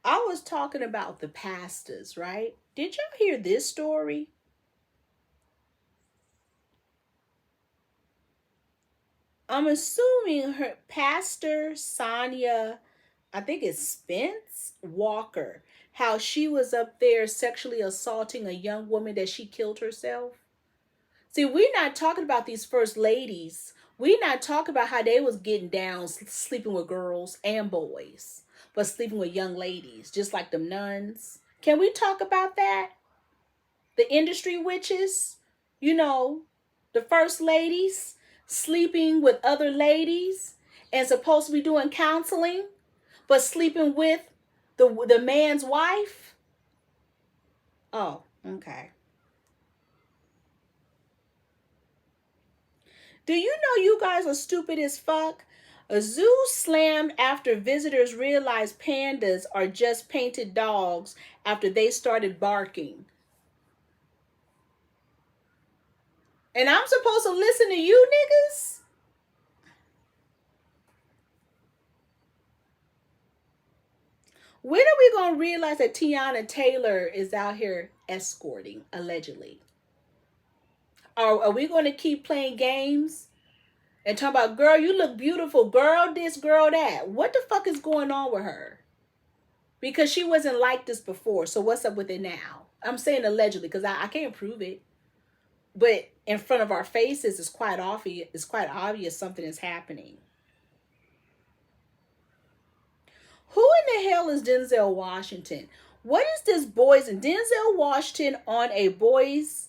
I was talking about the pastors, right? Did y'all hear this story? I'm assuming her pastor, Sonia, I think it's Spence Walker, how she was up there sexually assaulting a young woman that she killed herself. See, we're not talking about these first ladies. We're not talking about how they was getting down, sleeping with girls and boys, but sleeping with young ladies, just like them nuns. Can we talk about that? The industry witches, the first ladies sleeping with other ladies and supposed to be doing counseling, but sleeping with the man's wife. Oh, okay. Do you know you guys are stupid as fuck? A zoo slammed after visitors realized pandas are just painted dogs after they started barking. And I'm supposed to listen to you niggas? When are we going to realize that Tiana Taylor is out here escorting, allegedly? Are we going to keep playing games and talk about, girl, you look beautiful, girl this, girl that? What the fuck is going on with her? Because she wasn't like this before, so what's up with it now? I'm saying allegedly because I can't prove it. But in front of our faces, it's quite obvious something is happening. Who in the hell is Denzel Washington? What is this boys and Denzel Washington on a boys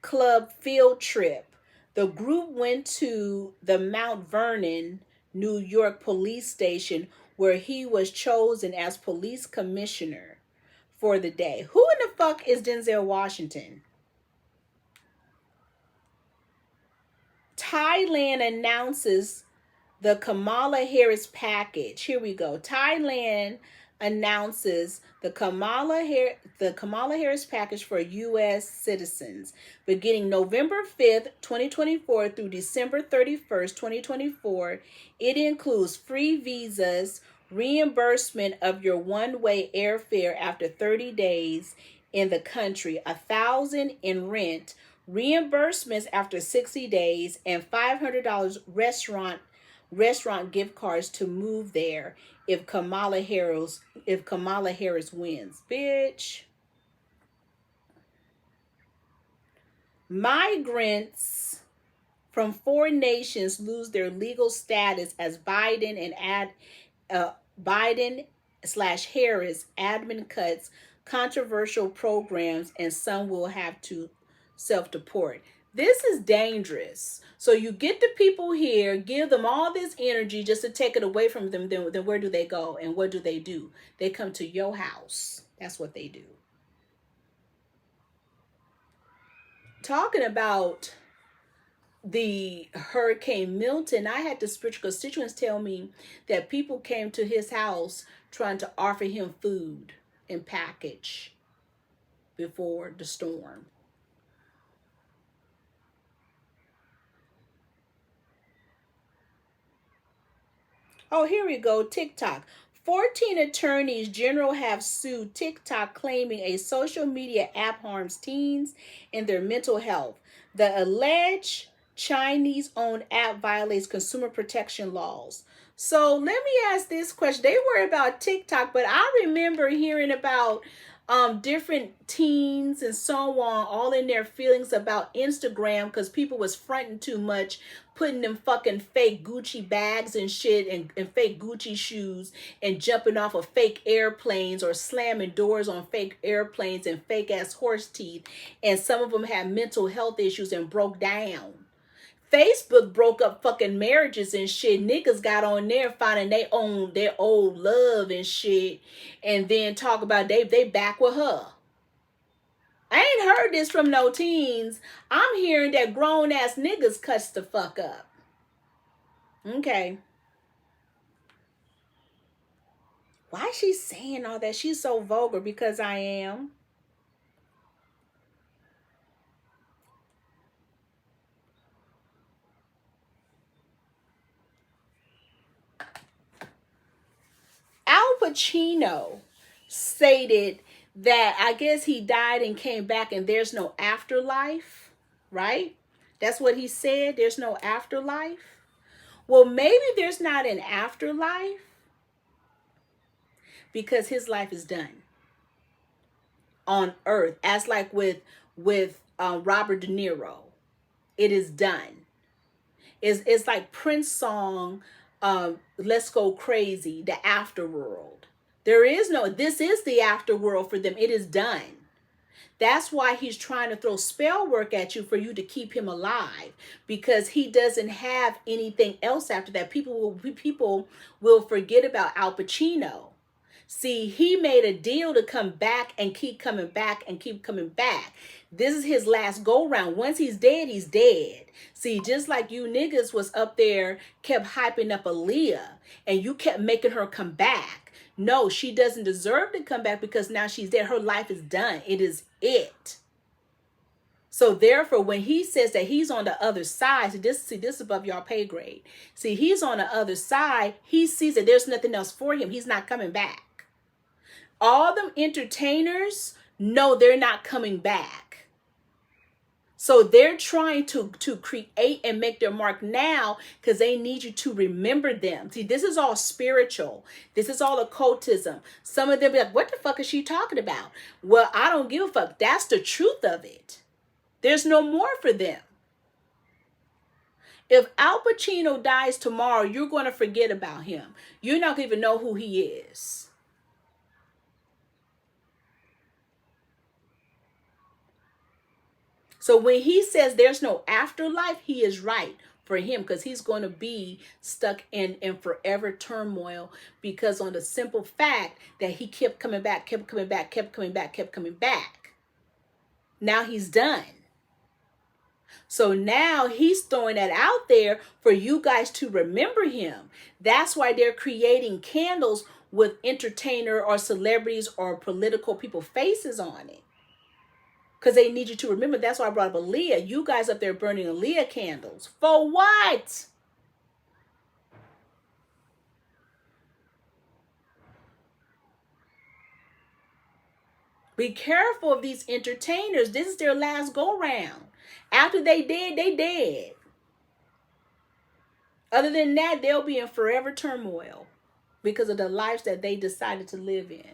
club field trip? The group went to the Mount Vernon, New York police station where he was chosen as police commissioner for the day. Who in the fuck is Denzel Washington? Thailand announces the Kamala Harris package. Here we go. Thailand announces the Kamala Harris package for U.S. citizens beginning November 5th, 2024 through December 31st, 2024. It includes free visas, reimbursement of your one-way airfare after 30 days in the country, $1,000 in rent, reimbursements after 60 days, and $500 restaurant gift cards to move there if Kamala Harris wins. Bitch. Migrants from foreign nations lose their legal status as Biden slash Harris admin cuts controversial programs, and some will have to self-deport. This is dangerous. So you get the people here, give them all this energy just to take it away from them. Then where do they go and what do? They come to your house. That's what they do. Talking about the Hurricane Milton, I had the spiritual constituents tell me that people came to his house trying to offer him food and package before the storm. Oh, here we go. TikTok. 14 attorneys general have sued TikTok, claiming a social media app harms teens and their mental health. The alleged Chinese-owned app violates consumer protection laws. So let me ask this question. They worry about TikTok, but I remember hearing about different teens and so on, all in their feelings about Instagram because people was fronting too much, putting them fucking fake Gucci bags and shit and fake Gucci shoes and jumping off of fake airplanes or slamming doors on fake airplanes and fake ass horse teeth. And some of them had mental health issues and broke down. Facebook broke up fucking marriages and shit. Niggas got on there finding they own their old love and shit, and then talk about they back with her. I ain't heard this from no teens. I'm hearing that grown ass niggas cuts the fuck up. Okay. Why is she saying all that? She's so vulgar. Because I am. Al Pacino stated that I guess he died and came back and there's no afterlife, right? That's what he said. There's no afterlife. Well, maybe there's not an afterlife because his life is done on earth, as like with Robert De Niro. It is done. It's like Prince song, Let's Go Crazy, the afterworld. There is no, this is the afterworld for them. It is done. That's why he's trying to throw spell work at you for you to keep him alive, because he doesn't have anything else after that. People will forget about Al Pacino. See, he made a deal to come back and keep coming back and keep coming back. This is his last go round. Once he's dead, he's dead. See, just like you niggas was up there, kept hyping up Aaliyah, and you kept making her come back. No, she doesn't deserve to come back because now she's dead. Her life is done. It is it. So therefore, when he says that he's on the other side, see this above y'all pay grade. See, he's on the other side. He sees that there's nothing else for him. He's not coming back. All them entertainers, no, they're not coming back. So they're trying to create and make their mark now because they need you to remember them. See, this is all spiritual. This is all occultism. Some of them be like, what the fuck is she talking about? Well, I don't give a fuck. That's the truth of it. There's no more for them. If Al Pacino dies tomorrow, you're going to forget about him. You're not going to even know who he is. So when he says there's no afterlife, he is right for him, because he's going to be stuck in forever turmoil, because on the simple fact that he kept coming back, kept coming back, kept coming back, kept coming back. Now he's done. So now he's throwing that out there for you guys to remember him. That's why they're creating candles with entertainer or celebrities or political people faces on it. Because they need you to remember. That's why I brought up Aaliyah. You guys up there burning Aaliyah candles. For what? Be careful of these entertainers. This is their last go round. After they dead, they dead. Other than that, they'll be in forever turmoil because of the lives that they decided to live in.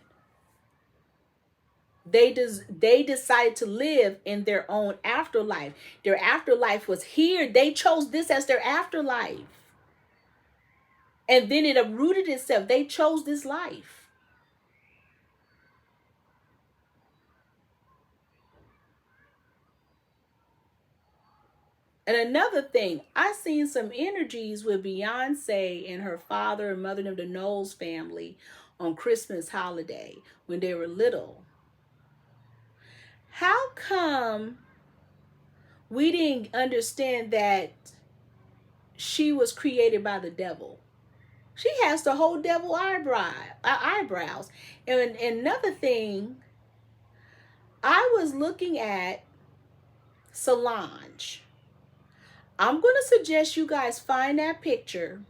They decided to live in their own afterlife. Their afterlife was here. They chose this as their afterlife. And then it uprooted itself. They chose this life. And another thing, I seen some energies with Beyonce and her father and mother of the Knowles family on Christmas holiday when they were little. How come we didn't understand that she was created by the devil? She has the whole devil eyebrows. And another thing, I was looking at Solange. I'm going to suggest you guys find that picture,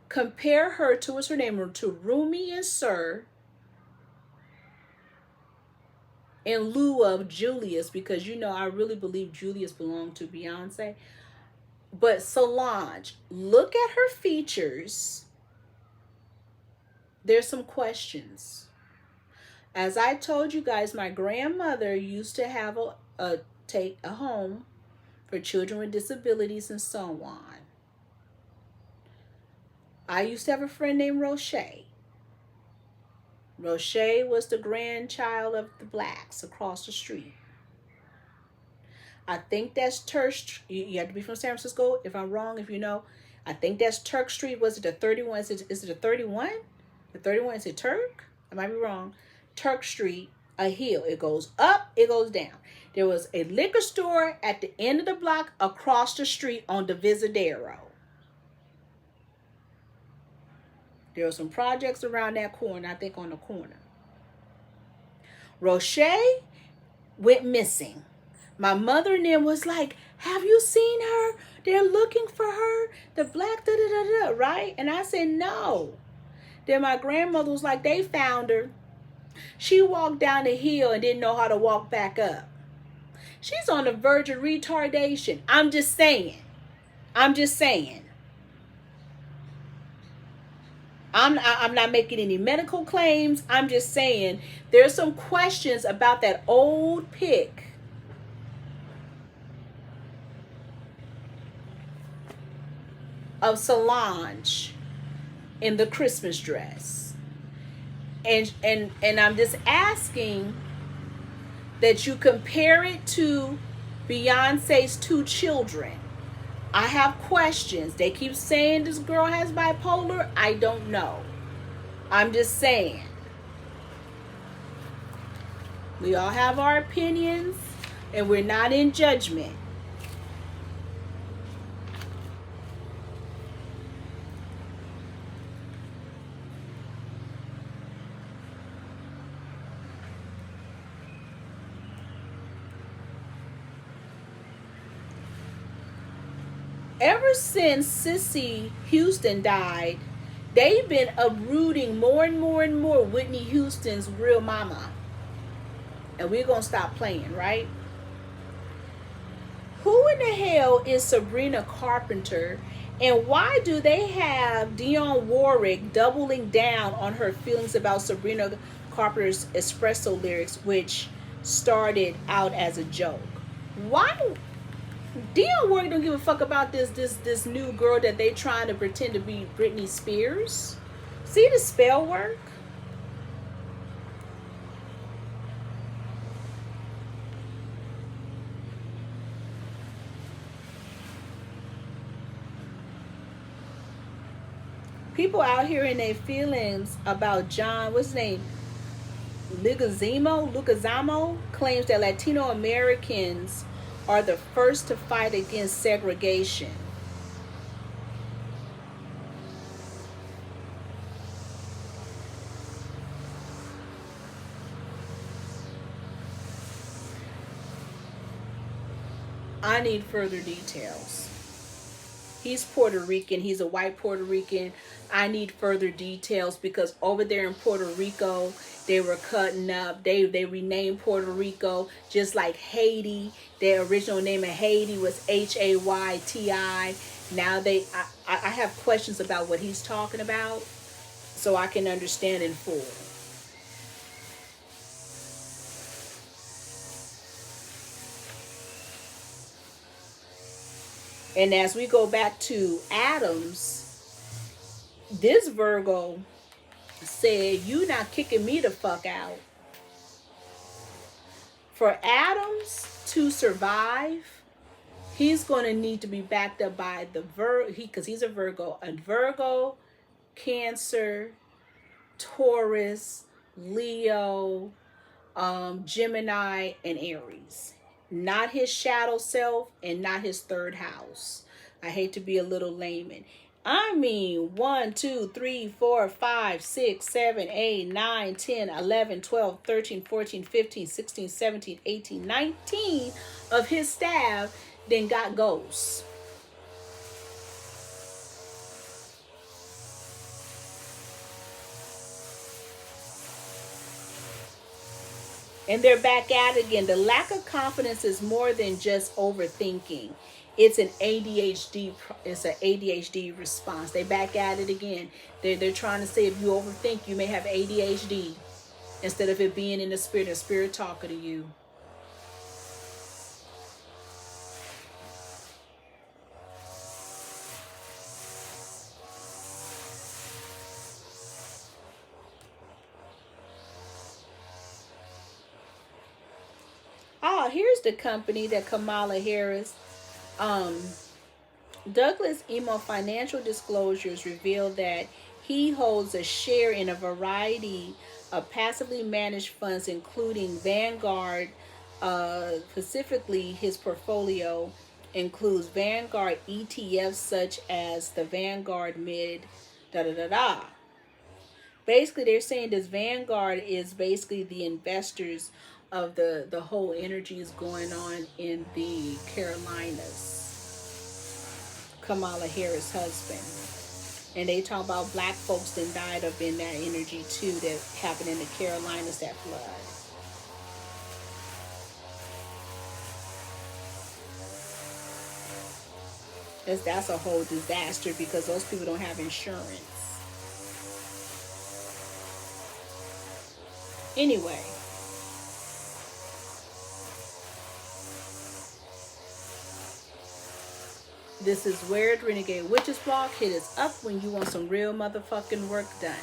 compare her to, what's her name, to Rumi and Sir, in lieu of Julius, because I really believe Julius belonged to Beyonce. But Solange, look at her features. There's some questions. As I told you guys, my grandmother used to have a home for children with disabilities and so on. I used to have a friend named Roche. Roche was the grandchild of the blacks across the street. I think that's Turk. You have to be from San Francisco. If I'm wrong, if you know, I think that's Turk Street. Was it the 31? Is it the 31? The 31, is it Turk? I might be wrong. Turk Street, a hill. It goes up, it goes down. There was a liquor store at the end of the block across the street on Divisadero. There were some projects around that corner, I think on the corner. Roche went missing. My mother and them was like, have you seen her? They're looking for her. The black da-da-da-da, right? And I said, no. Then my grandmother was like, they found her. She walked down the hill and didn't know how to walk back up. She's on the verge of retardation. I'm just saying. I'm not making any medical claims. I'm just saying there's some questions about that old pic of Solange in the Christmas dress. And I'm just asking that you compare it to Beyonce's 2 children. I have questions. They keep saying this girl has bipolar. I don't know. I'm just saying. We all have our opinions, and we're not in judgment. Ever since Cissy Houston died, they've been uprooting more and more and more Whitney Houston's real mama. And we're going to stop playing, right? Who in the hell is Sabrina Carpenter? And why do they have Dionne Warwick doubling down on her feelings about Sabrina Carpenter's espresso lyrics, which started out as a joke? Why? Dionne Warwick don't give a fuck about this new girl that they trying to pretend to be Britney Spears. See the Spellwork? People out here in their feelings about John, what's his name? Leguizamo claims that Latino Americans are the first to fight against segregation. I need further details. He's Puerto Rican. He's a white Puerto Rican. I need further details because over there in Puerto Rico, they were cutting up. They renamed Puerto Rico just like Haiti. Their original name of Haiti was Hayti. Now I have questions about what he's talking about so I can understand in full. And as we go back to Adams, this Virgo said, "You not kicking me the fuck out." For Adams to survive, he's going to need to be backed up by the because he's a Virgo, Cancer, Taurus, Leo, Gemini, and Aries. Not his shadow self and not his third house. I hate to be a little layman. I mean 1, 2, 3, 4, 5, 6, 7, 8, 9, 10, 11, 12, 13, 14, 15, 16, 17, 18, 19 of his staff then got ghosts. And they're back at it again. The lack of confidence is more than just overthinking. It's an ADHD. It's an ADHD response. They back at it again. They're trying to say if you overthink, you may have ADHD instead of it being in the spirit talking to you. Oh, here's the company that Kamala Harris. Douglas Emo Financial Disclosures revealed that he holds a share in a variety of passively managed funds, including Vanguard. Specifically, his portfolio includes Vanguard ETFs such as the Vanguard Mid. Basically, they're saying this Vanguard is basically the investors of the whole energies going on in the Carolinas. Kamala Harris' husband. And they talk about black folks that died up in that energy too that happened in the Carolinas, that flood. That's a whole disaster because those people don't have insurance. Anyway. This is Weird Renegade Witches Blog. Hit us up when you want some real motherfucking work done.